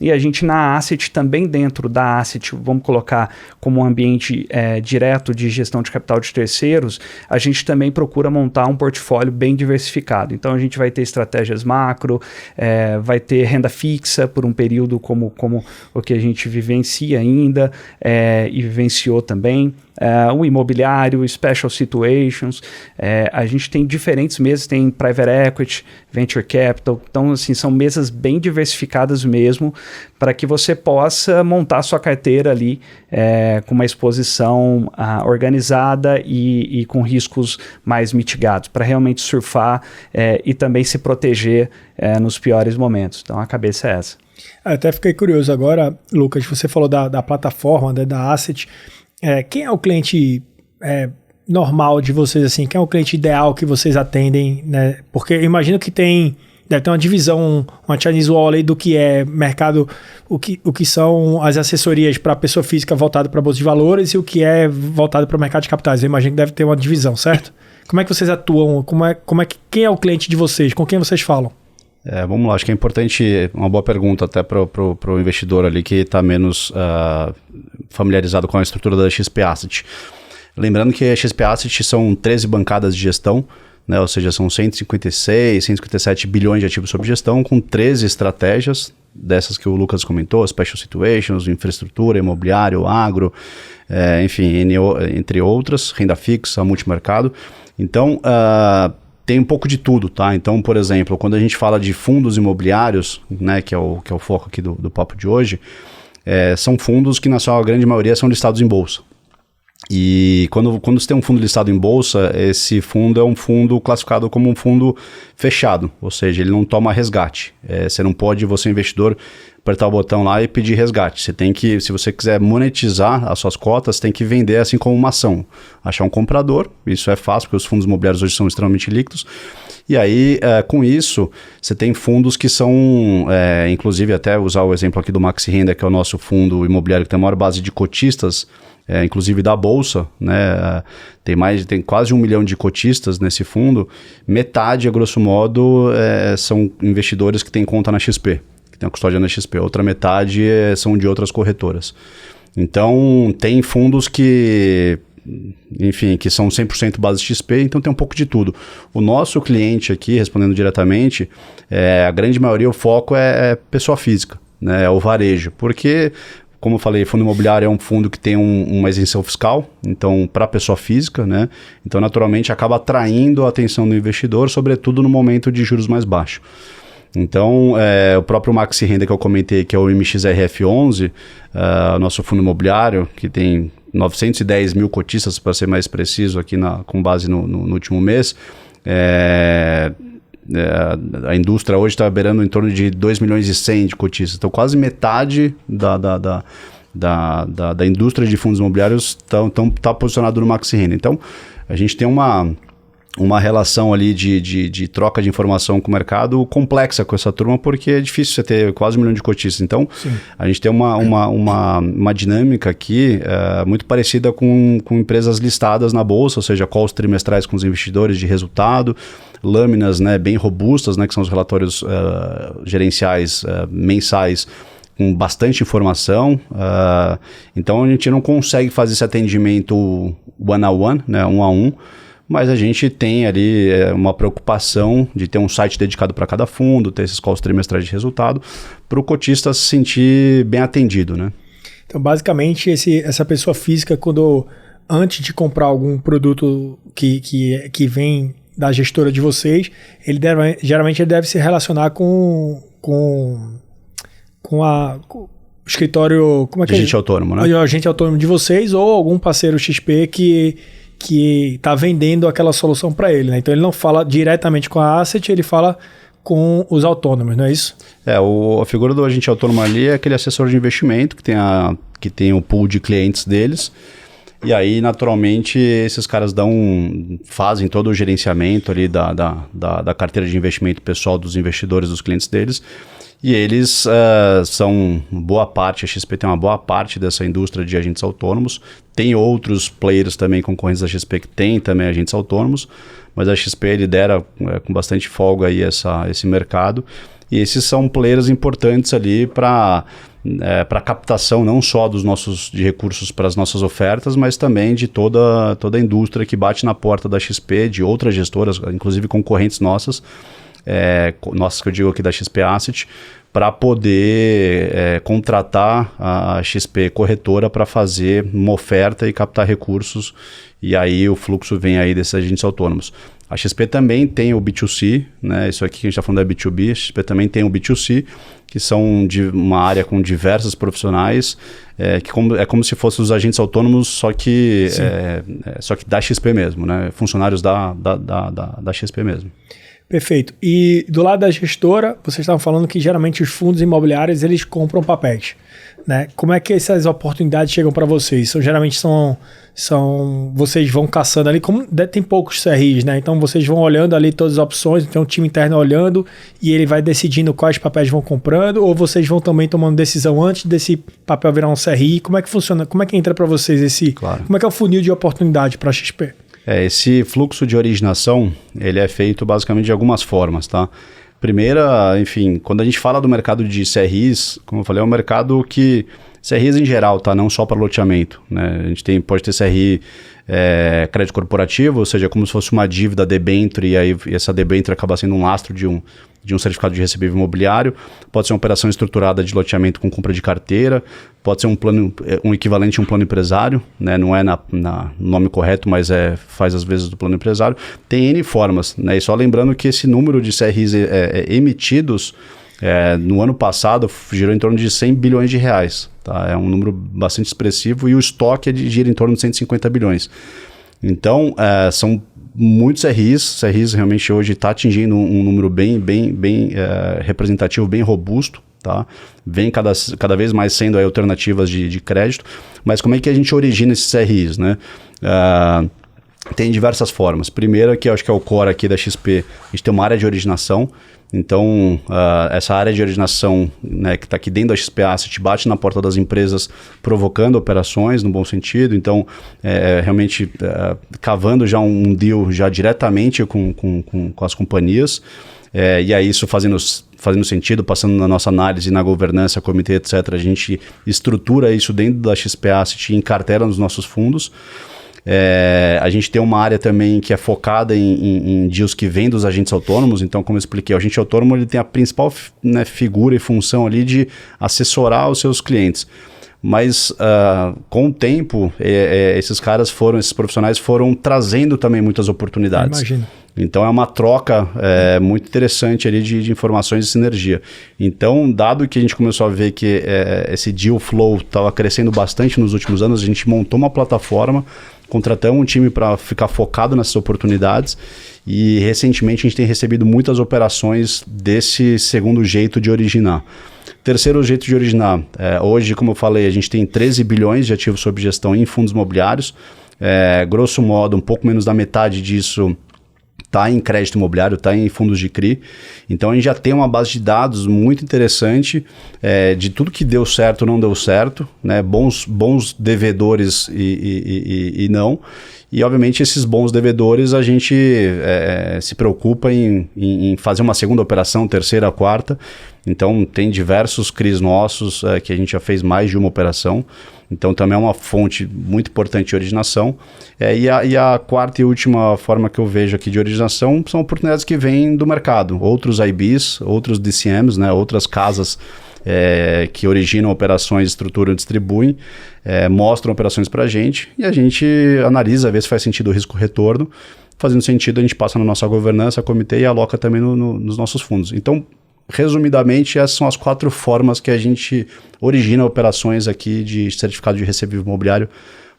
S3: E a gente na Asset, também dentro da Asset, vamos colocar como um ambiente direto de gestão de capital de terceiros, a gente também procura montar um portfólio bem diversificado. Então a gente vai ter estratégias macro, vai ter renda fixa por um período como o que a gente vivencia ainda e vivenciou também. O imobiliário, special situations, a gente tem diferentes mesas, tem private equity, venture capital, então assim, são mesas bem diversificadas mesmo, para que você possa montar a sua carteira ali com uma exposição organizada e com riscos mais mitigados, para realmente surfar e também se proteger nos piores momentos. Então a cabeça é essa.
S1: Eu até fiquei curioso agora, Lucas, você falou da plataforma, né, da Asset. Quem é o cliente normal de vocês, assim? Quem é o cliente ideal que vocês atendem, né? Porque eu imagino que deve ter uma divisão, uma Chinese Wall aí do que é mercado, o que são as assessorias para a pessoa física voltada para a Bolsa de Valores e o que é voltado para o mercado de capitais. Eu imagino que deve ter uma divisão, certo? Como é que vocês atuam? Quem é o cliente de vocês? Com quem vocês falam?
S2: Vamos lá, acho que é importante, uma boa pergunta até para o investidor ali que está menos familiarizado com a estrutura da XP Asset. Lembrando que a XP Asset são 13 bancadas de gestão, né, ou seja, são 157 bilhões de ativos sob gestão, com 13 estratégias, dessas que o Lucas comentou, special situations, infraestrutura, imobiliário, agro, enfim, entre outras, renda fixa, multimercado. Então, tem um pouco de tudo, tá? Então, por exemplo, quando a gente fala de fundos imobiliários, né, que é o foco aqui do papo de hoje, são fundos que na sua grande maioria são listados em bolsa. E quando você tem um fundo listado em bolsa, esse fundo é um fundo classificado como um fundo fechado, ou seja, ele não toma resgate. Você investidor, apertar o botão lá e pedir resgate. Você tem que, se você quiser monetizar as suas cotas, tem que vender assim como uma ação. Achar um comprador, isso é fácil, porque os fundos imobiliários hoje são extremamente líquidos. E aí, com isso, você tem fundos que são, inclusive até usar o exemplo aqui do Maxi Renda, que é o nosso fundo imobiliário que tem a maior base de cotistas, inclusive da Bolsa, né? Tem quase 1 milhão de cotistas nesse fundo. Metade, a grosso modo, são investidores que têm conta na XP, que tem a custódia na XP. Outra metade são de outras corretoras. Então, tem fundos que são 100% base XP, então tem um pouco de tudo. O nosso cliente aqui, respondendo diretamente, a grande maioria, o foco é pessoa física, né? É o varejo, porque, como eu falei, fundo imobiliário é um fundo que tem uma isenção fiscal, então para pessoa física, né? Então naturalmente acaba atraindo a atenção do investidor, sobretudo no momento de juros mais baixos. Então, o próprio Maxi Renda que eu comentei, que é o MXRF11, nosso fundo imobiliário, que tem 910 mil cotistas, para ser mais preciso, aqui com base no último mês, a indústria hoje está beirando em torno de 2 milhões e 100 de cotistas. Então, quase metade da indústria de fundos imobiliários está posicionado no Maxi Renda. Então, a gente tem uma relação ali de troca de informação com o mercado complexa com essa turma, porque é difícil você ter quase 1 milhão de cotistas. Então, sim, a gente tem uma dinâmica aqui muito parecida com empresas listadas na Bolsa, ou seja, calls trimestrais com os investidores de resultado, lâminas, né, bem robustas, né, que são os relatórios gerenciais mensais, com bastante informação. Então, a gente não consegue fazer esse atendimento one-on-one, né, um a um, mas a gente tem ali uma preocupação de ter um site dedicado para cada fundo, ter esses calls trimestrais de resultado, para o cotista se sentir bem atendido, né?
S1: Então, basicamente, essa pessoa física, antes de comprar algum produto que vem da gestora de vocês, geralmente ele deve se relacionar com o escritório... Como é que
S2: agente autônomo, né?
S1: O agente autônomo de vocês ou algum parceiro XP que está vendendo aquela solução para ele, né? Então ele não fala diretamente com a asset, ele fala com os autônomos, não é isso?
S2: A figura do agente autônomo ali é aquele assessor de investimento que tem o pool de clientes deles, e aí naturalmente esses caras fazem todo o gerenciamento ali da carteira de investimento pessoal dos investidores, dos clientes deles, e eles são boa parte, a XP tem uma boa parte dessa indústria de agentes autônomos. Tem outros players também concorrentes da XP que tem também agentes autônomos, mas a XP lidera com bastante folga aí esse mercado. E esses são players importantes ali para captação não só de recursos para as nossas ofertas, mas também de toda a indústria que bate na porta da XP, de outras gestoras, inclusive concorrentes nossas que eu digo aqui da XP Asset, para poder contratar a XP corretora para fazer uma oferta e captar recursos, e aí o fluxo vem aí desses agentes autônomos. A XP também tem o B2C, né? Isso aqui que a gente está falando é B2B, a XP também tem o B2C, que são de uma área com diversos profissionais, que é como se fossem os agentes autônomos, só que da XP mesmo, né? Funcionários da XP mesmo.
S1: Perfeito. E do lado da gestora, vocês estavam falando que geralmente os fundos imobiliários eles compram papéis, né? Como é que essas oportunidades chegam para vocês? Geralmente vocês vão caçando ali, como tem poucos CRIs, né? Então vocês vão olhando ali todas as opções, tem um time interno olhando e ele vai decidindo quais papéis vão comprando, ou vocês vão também tomando decisão antes desse papel virar um CRI? Como é que funciona? Como é que entra para vocês
S2: Claro.
S1: Como é que é o funil de oportunidade para a XP?
S2: Esse fluxo de originação, ele é feito basicamente de algumas formas, tá? Primeira, enfim, quando a gente fala do mercado de CRIs, como eu falei, é um mercado que... CRIs em geral, tá? Não só para loteamento, né? A gente pode ter CRI crédito corporativo, ou seja, como se fosse uma dívida debênture, e aí essa debênture acaba sendo um lastro de um certificado de recebível imobiliário. Pode ser uma operação estruturada de loteamento com compra de carteira, pode ser um equivalente a um plano empresário, né? Não é no nome correto, mas faz às vezes do plano empresário. Tem N formas, né? E só lembrando que esse número de CRIs emitidos no ano passado girou em torno de 100 bilhões de reais. Tá? É um número bastante expressivo e o estoque gira em torno de 150 bilhões. Então, são muitos CRIs realmente hoje está atingindo um número bem representativo, bem robusto, tá? Vem cada vez mais sendo aí alternativas de crédito, mas como é que a gente origina esses CRIs, né? Tem diversas formas. Primeiro, que eu acho que é o core aqui da XP, a gente tem uma área de originação. Então, essa área de originação, né, que está aqui dentro da XP Asset bate na porta das empresas provocando operações no bom sentido. Então, realmente cavando já um deal já diretamente com as companhias. E aí isso fazendo sentido, passando na nossa análise, na governança, comitê, etc. A gente estrutura isso dentro da XP Asset e encartela nos nossos fundos. A gente tem uma área também que é focada em deals que vêm dos agentes autônomos. Então, como eu expliquei, o agente autônomo ele tem a principal, né, figura e função ali de assessorar os seus clientes. Mas com o tempo, esses profissionais foram trazendo também muitas oportunidades.
S1: Imagino.
S2: Então é uma troca muito interessante ali de informações e sinergia. Então, dado que a gente começou a ver que esse deal flow estava crescendo bastante nos últimos anos, a gente montou uma plataforma, contratamos um time para ficar focado nessas oportunidades e recentemente a gente tem recebido muitas operações desse segundo jeito de originar. Terceiro jeito de originar, hoje, como eu falei, a gente tem 13 bilhões de ativos sob gestão em fundos imobiliários, grosso modo, um pouco menos da metade disso está em crédito imobiliário, está em fundos de CRI. Então a gente já tem uma base de dados muito interessante de tudo que deu certo ou não deu certo, né? Bons devedores e não. E obviamente esses bons devedores a gente se preocupa em fazer uma segunda operação, terceira, quarta. Então tem diversos CRIs nossos que a gente já fez mais de uma operação. Então também é uma fonte muito importante de originação. E a quarta e última forma que eu vejo aqui de originação são oportunidades que vêm do mercado. Outros IBs, outros DCMs, né, outras casas que originam operações, estruturam e distribuem, mostram operações para a gente e a gente analisa, vê se faz sentido o risco-retorno. Fazendo sentido, a gente passa na nossa governança, comitê e aloca também nos nossos fundos. Então, resumidamente, essas são as 4 formas que a gente origina operações aqui de certificado de recebível imobiliário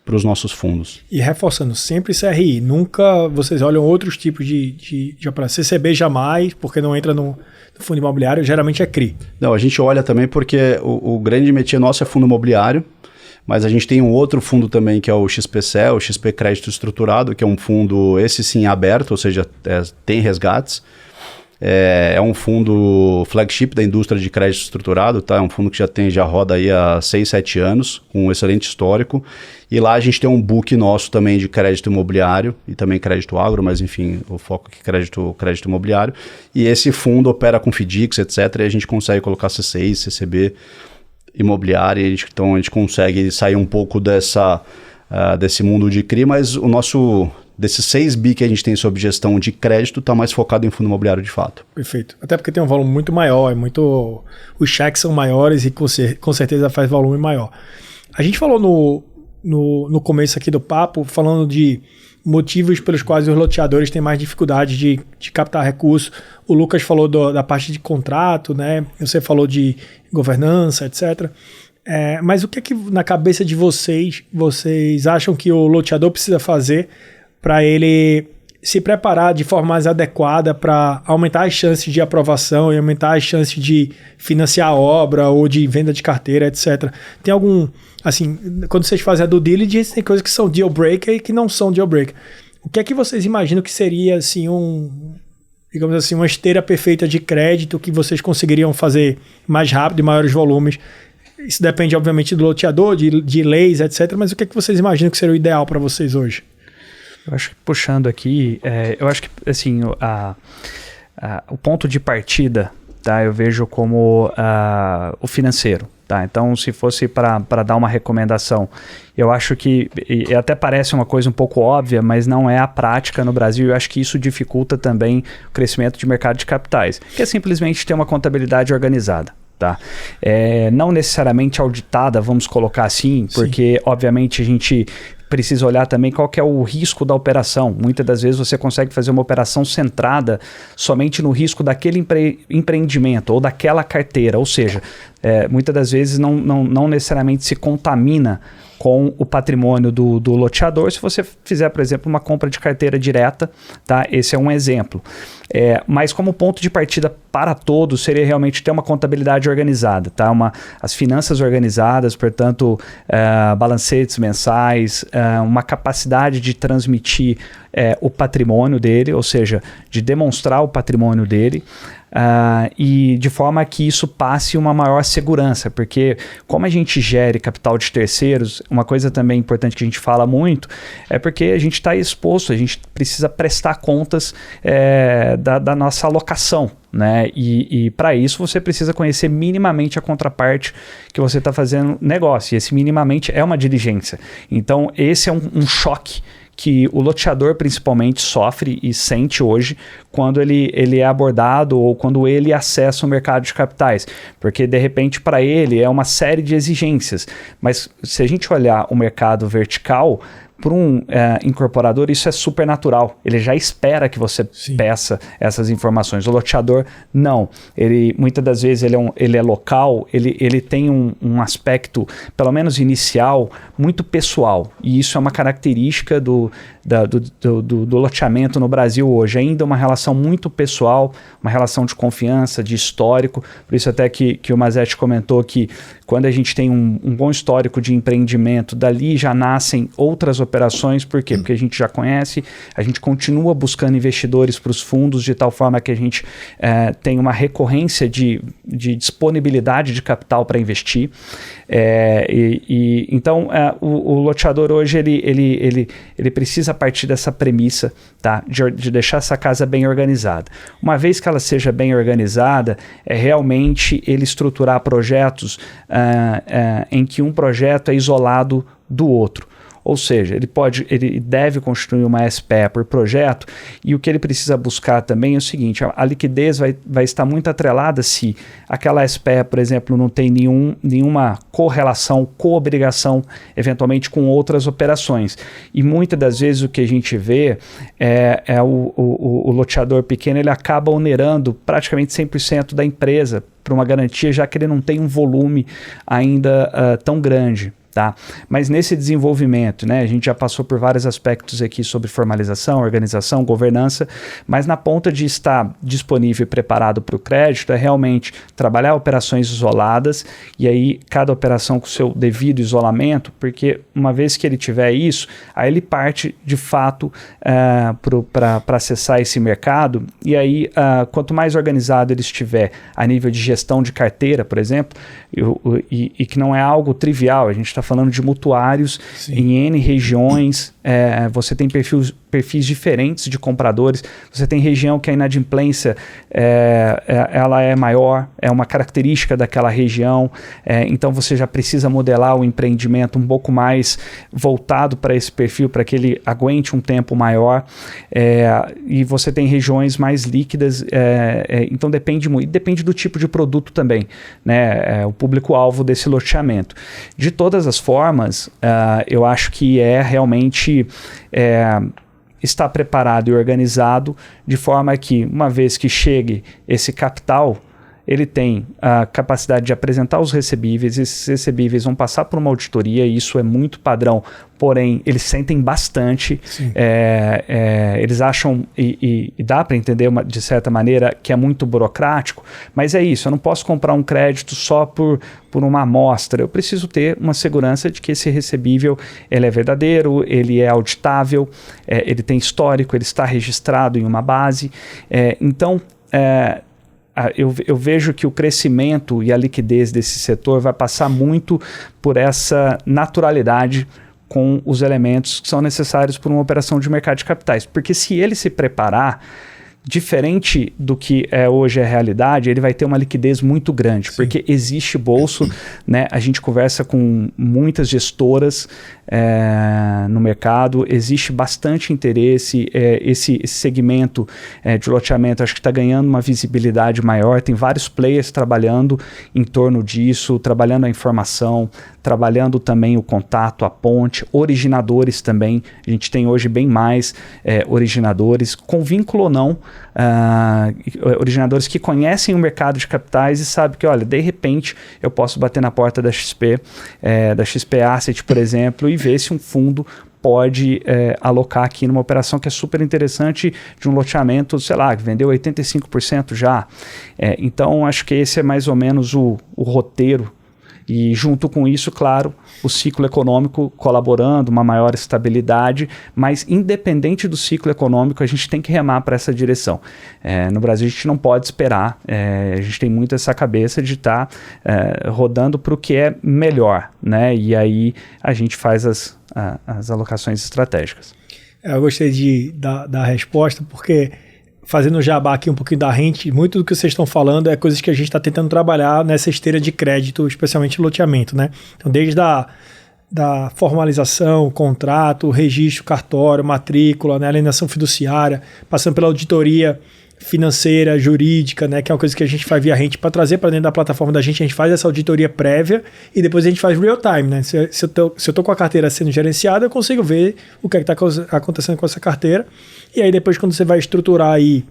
S2: para os nossos fundos.
S1: E reforçando, sempre CRI, nunca vocês olham outros tipos de operação. CCB jamais, porque não entra no fundo imobiliário, geralmente é CRI.
S2: Não, a gente olha também porque o grande métier nosso é fundo imobiliário, mas a gente tem um outro fundo também que é o XPCE, o XP Crédito Estruturado, que é um fundo, esse sim, aberto, ou seja, tem resgates. É um fundo flagship da indústria de crédito estruturado, tá? É um fundo que já roda aí há 6, 7 anos, com um excelente histórico. E lá a gente tem um book nosso também de crédito imobiliário e também crédito agro, mas enfim, o foco aqui é crédito imobiliário. E esse fundo opera com FDICs, etc. E a gente consegue colocar CCI, CCB imobiliário. Então a gente consegue sair um pouco desse mundo de CRI, mas desses 6 bi que a gente tem sob gestão de crédito, está mais focado em fundo imobiliário de fato.
S1: Perfeito. Até porque tem um volume muito maior, os cheques são maiores e com certeza faz volume maior. A gente falou no começo aqui do papo, falando de motivos pelos quais os loteadores têm mais dificuldade de captar recursos. O Lucas falou da parte de contrato, né? Você falou de governança, etc. Mas o que é que na cabeça de vocês acham que o loteador precisa fazer para ele se preparar de forma mais adequada para aumentar as chances de aprovação e aumentar as chances de financiar a obra ou de venda de carteira, etc. Tem algum, assim, quando vocês fazem a due diligence, tem coisas que são deal breaker e que não são deal breaker. O que é que vocês imaginam que seria, assim, digamos assim, uma esteira perfeita de crédito que vocês conseguiriam fazer mais rápido e maiores volumes? Isso depende, obviamente, do loteador, de leis, etc. Mas o que é que vocês imaginam que seria o ideal para vocês hoje?
S3: Eu acho que puxando aqui, eu acho que assim, o ponto de partida, tá, eu vejo como o financeiro. Tá? Então, se fosse para dar uma recomendação, eu acho que, e até parece uma coisa um pouco óbvia, mas não é a prática no Brasil, eu acho que isso dificulta também o crescimento de mercado de capitais, que é simplesmente ter uma contabilidade organizada. Tá? Não necessariamente auditada, vamos colocar assim, porque obviamente a gente precisa olhar também qual que é o risco da operação. Muitas das vezes você consegue fazer uma operação centrada somente no risco daquele empreendimento ou daquela carteira, ou seja, muitas das vezes não necessariamente se contamina com o patrimônio do loteador, se você fizer, por exemplo, uma compra de carteira direta, tá? Esse é um exemplo. Mas como ponto de partida para todos seria realmente ter uma contabilidade organizada, tá? As finanças organizadas, portanto, balancetes mensais, uma capacidade de transmitir o patrimônio dele, ou seja, de demonstrar o patrimônio dele, e de forma que isso passe uma maior segurança, porque como a gente gere capital de terceiros, uma coisa também importante que a gente fala muito é porque a gente está exposto, a gente precisa prestar contas da nossa alocação, né? E para isso você precisa conhecer minimamente a contraparte que você está fazendo negócio, e esse minimamente é uma diligência. Então esse é um choque que o loteador principalmente sofre e sente hoje quando ele é abordado ou quando ele acessa o mercado de capitais, porque de repente para ele é uma série de exigências, mas se a gente olhar o mercado vertical, para um incorporador isso é super natural, ele já espera que você peça essas informações. O loteador não, ele muitas das vezes ele é local, ele tem um aspecto, pelo menos inicial, muito pessoal, e isso é uma característica do loteamento no Brasil hoje, ainda uma relação muito pessoal, uma relação de confiança, de histórico, por isso até que o Mazetti comentou que quando a gente tem um bom histórico de empreendimento, dali já nascem outras operações. Por quê? Porque a gente já conhece, a gente continua buscando investidores para os fundos de tal forma que a gente tem uma recorrência de disponibilidade de capital para investir. Então, o loteador hoje ele precisa partir dessa premissa, tá? De deixar essa casa bem organizada. Uma vez que ela seja bem organizada, realmente ele estruturar projetos em que um projeto é isolado do outro. Ou seja, ele deve constituir uma SPE por projeto, e o que ele precisa buscar também é o seguinte: a liquidez vai estar muito atrelada se aquela SPE, por exemplo, não tem nenhuma correlação, coobrigação, eventualmente com outras operações. E muitas das vezes o que a gente vê o loteador pequeno, ele acaba onerando praticamente 100% da empresa para uma garantia, já que ele não tem um volume ainda tão grande. Tá? Mas nesse desenvolvimento, né, a gente já passou por vários aspectos aqui sobre formalização, organização, governança, mas na ponta de estar disponível e preparado para o crédito é realmente trabalhar operações isoladas, e aí cada operação com o seu devido isolamento, porque uma vez que ele tiver isso, aí ele parte de fato para acessar esse mercado, e aí quanto mais organizado ele estiver a nível de gestão de carteira, por exemplo, e que não é algo trivial, a gente está falando de mutuários. Sim. Em N regiões, você tem perfis diferentes de compradores, você tem região que a inadimplência ela é maior, é uma característica daquela região, então você já precisa modelar o empreendimento um pouco mais voltado para esse perfil, para que ele aguente um tempo maior, e você tem regiões mais líquidas, então depende muito, e depende do tipo de produto também, né, o público-alvo desse loteamento. De todas as formas, eu acho que realmente estar preparado e organizado de forma que, uma vez que chegue esse capital, ele tem a capacidade de apresentar os recebíveis, esses recebíveis vão passar por uma auditoria, e isso é muito padrão, porém eles sentem bastante, eles acham, e dá para entender de certa maneira que é muito burocrático, mas é isso, eu não posso comprar um crédito só por uma amostra, eu preciso ter uma segurança de que esse recebível ele é verdadeiro, ele é auditável, ele tem histórico, ele está registrado em uma base, então eu vejo que o crescimento e a liquidez desse setor vai passar muito por essa naturalidade com os elementos que são necessários para uma operação de mercado de capitais. Porque se ele se preparar, diferente do que hoje a realidade, ele vai ter uma liquidez muito grande. Sim. Porque existe bolso, né? A gente conversa com muitas gestoras no mercado, existe bastante interesse, esse segmento de loteamento acho que está ganhando uma visibilidade maior, tem vários players trabalhando em torno disso, trabalhando a informação, trabalhando também o contato, a ponte, originadores também, a gente tem hoje bem mais originadores, com vínculo ou não, originadores que conhecem o mercado de capitais e sabem que, olha, de repente eu posso bater na porta da XP, da XP Asset, por exemplo, e ver se um fundo pode alocar aqui numa operação que é super interessante de um loteamento, sei lá, que vendeu 85% já. Então, acho que esse é mais ou menos o roteiro. E junto com isso, claro, o ciclo econômico colaborando, uma maior estabilidade, mas independente do ciclo econômico, a gente tem que remar para essa direção. No Brasil, a gente não pode esperar, a gente tem muito essa cabeça de estar rodando para o que é melhor, né? E aí a gente faz as alocações estratégicas.
S1: Eu gostei da resposta, porque fazendo jabá aqui um pouquinho da rente, muito do que vocês estão falando é coisas que a gente está tentando trabalhar nessa esteira de crédito, especialmente loteamento, né? Então, desde da formalização, contrato, registro, cartório, matrícula, né, alienação fiduciária, passando pela auditoria financeira, jurídica, né, que é uma coisa que a gente faz via rente para trazer para dentro da plataforma da gente. A gente faz essa auditoria prévia e depois a gente faz real time, né? Se eu tô com a carteira sendo gerenciada, eu consigo ver o que está acontecendo com essa carteira. E aí depois, quando você vai estruturar e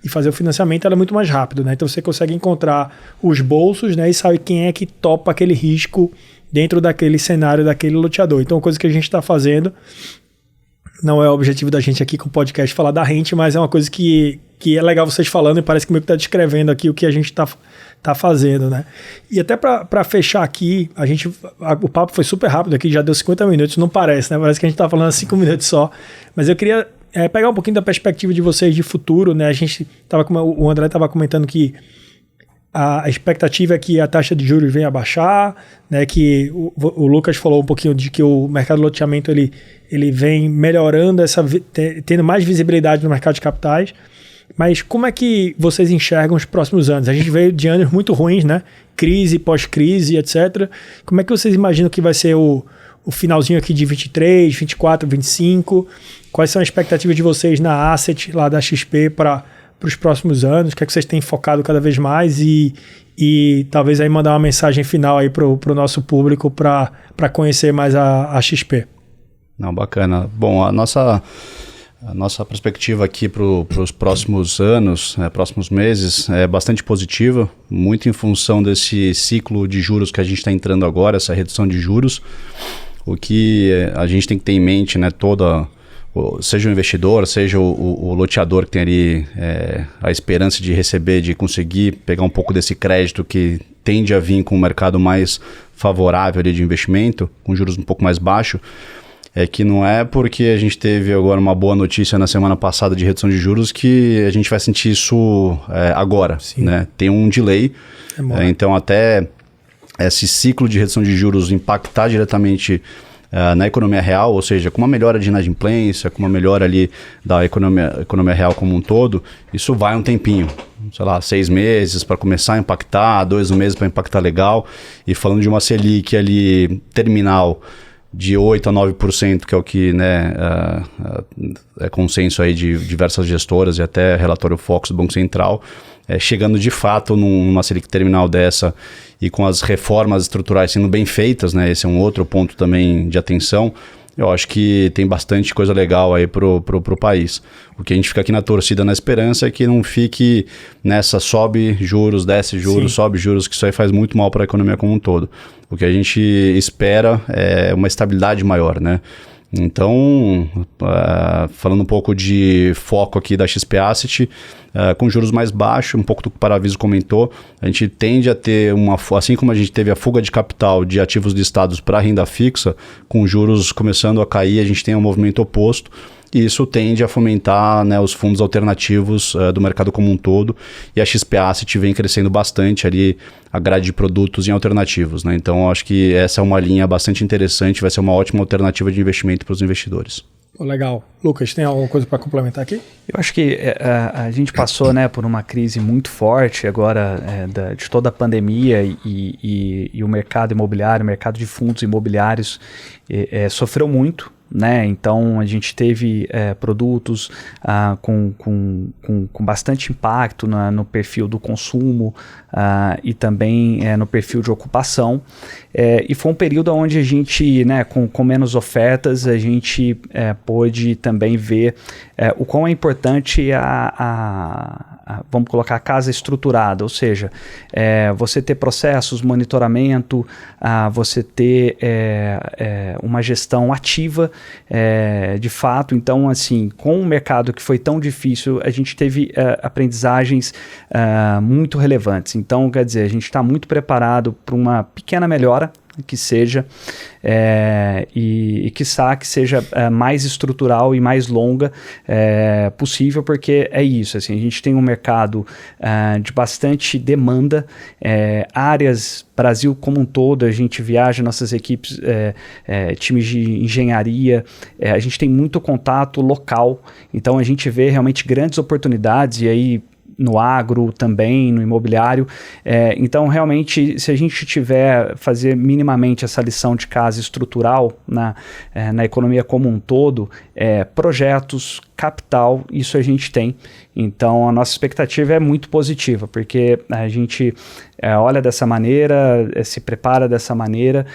S1: fazer o financiamento, ela é muito mais rápido, né? Então você consegue encontrar os bolsos, né, e sabe quem é que topa aquele risco dentro daquele cenário, daquele loteador. Então, coisa que a gente está fazendo, não é o objetivo da gente aqui com o podcast falar da rente, mas é uma coisa que é legal vocês falando e parece que meio que está descrevendo aqui o que a gente tá fazendo, né? E até para fechar aqui, o papo foi super rápido aqui, já deu 50 minutos, não parece, né? Parece que a gente tá falando 5 minutos só, mas eu queria pegar um pouquinho da perspectiva de vocês de futuro, né? O André estava comentando que a expectativa é que a taxa de juros venha a baixar, né? Que o Lucas falou um pouquinho de que o mercado de loteamento ele vem melhorando, tendo mais visibilidade no mercado de capitais. Mas como é que vocês enxergam os próximos anos? A gente veio de anos muito ruins, né? Crise, pós-crise, etc. Como é que vocês imaginam que vai ser o finalzinho aqui de 23, 24, 25? Quais são as expectativas de vocês na Asset, lá da XP, para os próximos anos? O que é que vocês têm focado cada vez mais? E talvez aí mandar uma mensagem final aí para o nosso público para conhecer mais a XP.
S2: Não, bacana. Bom, a nossa perspectiva aqui para os próximos anos, próximos meses, é bastante positiva, muito em função desse ciclo de juros que a gente está entrando agora, essa redução de juros. O que a gente tem que ter em mente, né, seja o investidor, seja o loteador que tem ali a esperança de receber, de conseguir pegar um pouco desse crédito que tende a vir com um mercado mais favorável ali de investimento, com juros um pouco mais baixos. É que não é porque a gente teve agora uma boa notícia na semana passada de redução de juros que a gente vai sentir isso agora, né? Tem um delay, então até esse ciclo de redução de juros impactar diretamente na economia real, ou seja, com uma melhora de inadimplência, com uma melhora ali da economia real como um todo, isso vai um tempinho, sei lá, 6 meses para começar a impactar, 2 meses para impactar legal, e falando de uma Selic ali terminal, de 8% a 9%, que é o que, né, é consenso aí de diversas gestoras e até relatório Focus do Banco Central, chegando de fato numa Selic terminal dessa e com as reformas estruturais sendo bem feitas, né, esse é um outro ponto também de atenção. Eu acho que tem bastante coisa legal aí pro país. O que a gente fica aqui na torcida, na esperança, é que não fique nessa sobe juros, desce juros, sobe juros, que isso aí faz muito mal para a economia como um todo. O que a gente espera é uma estabilidade maior, né? Então, falando um pouco de foco aqui da XP Asset, com juros mais baixos, um pouco do que o Paraviso comentou, a gente tende a ter assim como a gente teve a fuga de capital de ativos listados para renda fixa, com juros começando a cair, a gente tem um movimento oposto. E isso tende a fomentar, né, os fundos alternativos do mercado como um todo. E a XP Asset vem crescendo bastante ali a grade de produtos em alternativos, né? Então, eu acho que essa é uma linha bastante interessante, vai ser uma ótima alternativa de investimento para os investidores.
S1: Legal. Lucas, tem alguma coisa para complementar aqui?
S3: Eu acho que a gente passou, né, por uma crise muito forte agora de toda a pandemia e o mercado imobiliário, o mercado de fundos imobiliários sofreu muito. né? Então a gente teve produtos com bastante impacto no perfil do consumo e também no perfil de ocupação. E foi um período onde a gente, né, com menos ofertas, a gente pôde também ver o quão é importante vamos colocar a casa estruturada, ou seja, você ter processos, monitoramento, você ter uma gestão ativa de fato. Então, assim, com um mercado que foi tão difícil, a gente teve aprendizagens muito relevantes. Então, quer dizer, a gente está muito preparado para uma pequena melhora que seja, e quiçá que seja mais estrutural e mais longa possível, porque é isso, assim, a gente tem um mercado de bastante demanda, áreas, Brasil como um todo, a gente viaja, nossas equipes, times de engenharia, a gente tem muito contato local, então a gente vê realmente grandes oportunidades, e aí no agro também, no imobiliário. Então, realmente, se a gente fazer minimamente essa lição de casa estrutural na economia como um todo, projetos, capital, isso a gente tem. Então, a nossa expectativa é muito positiva, porque a gente olha dessa maneira, se prepara dessa maneira,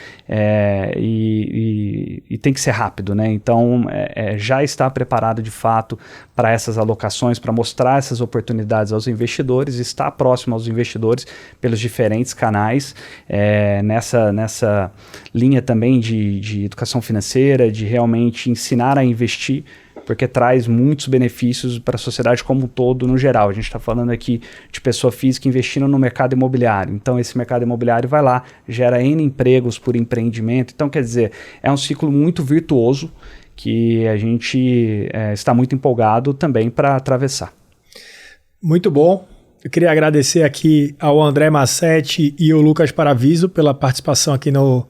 S3: e tem que ser rápido, né? Então, já está preparado de fato para essas alocações, para mostrar essas oportunidades aos investidores, está próximo aos investidores pelos diferentes canais, nessa linha também de educação financeira, de realmente ensinar a investir, porque traz muitos benefícios para a sociedade como um todo, no geral. A gente está falando aqui de pessoa física investindo no mercado imobiliário. Então, esse mercado imobiliário vai lá, gera N empregos por empreendimento. Então, quer dizer, é um ciclo muito virtuoso que a gente está muito empolgado também para atravessar.
S1: Muito bom. Eu queria agradecer aqui ao André Massetti e ao Lucas Paraviso pela participação aqui no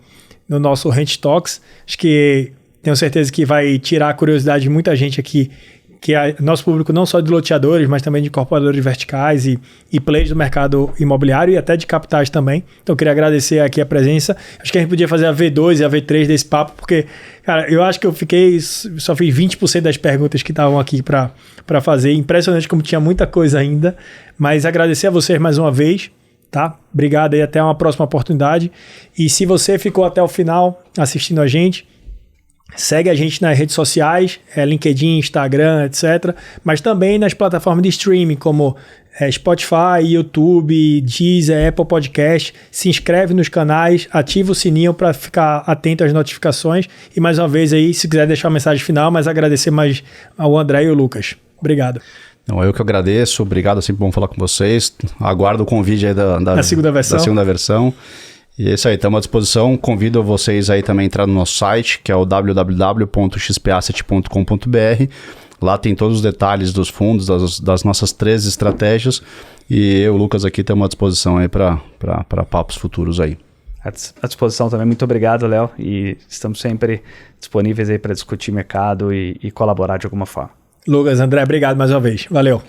S1: nosso Rent Talks. Acho que tenho certeza que vai tirar a curiosidade de muita gente aqui, que é nosso público não só de loteadores, mas também de incorporadores verticais e players do mercado imobiliário e até de capitais também. Então eu queria agradecer aqui a presença. Acho que a gente podia fazer a V2 e a V3 desse papo, porque, cara, eu acho que só fiz 20% das perguntas que estavam aqui para fazer. Impressionante como tinha muita coisa ainda, mas agradecer a vocês mais uma vez. Tá? Obrigado e até uma próxima oportunidade. E se você ficou até o final assistindo a gente, segue a gente nas redes sociais, LinkedIn, Instagram, etc. Mas também nas plataformas de streaming, como Spotify, YouTube, Deezer, Apple Podcast. Se inscreve nos canais, ativa o sininho para ficar atento às notificações. E mais uma vez aí, se quiser deixar uma mensagem final, mas agradecer mais ao André e ao Lucas. Obrigado.
S2: Não, eu que agradeço, obrigado, é sempre bom falar com vocês. Aguardo o convite aí da segunda versão. E é isso aí, estamos à disposição. Convido vocês aí também a entrar no nosso site, que é o www.xpasset.com.br. Lá tem todos os detalhes dos fundos, das nossas 13 estratégias. E eu, Lucas, aqui estamos à disposição aí para papos futuros aí.
S3: À disposição também. Muito obrigado, Léo. E estamos sempre disponíveis aí para discutir mercado e colaborar de alguma forma.
S1: Lucas, André, obrigado mais uma vez. Valeu.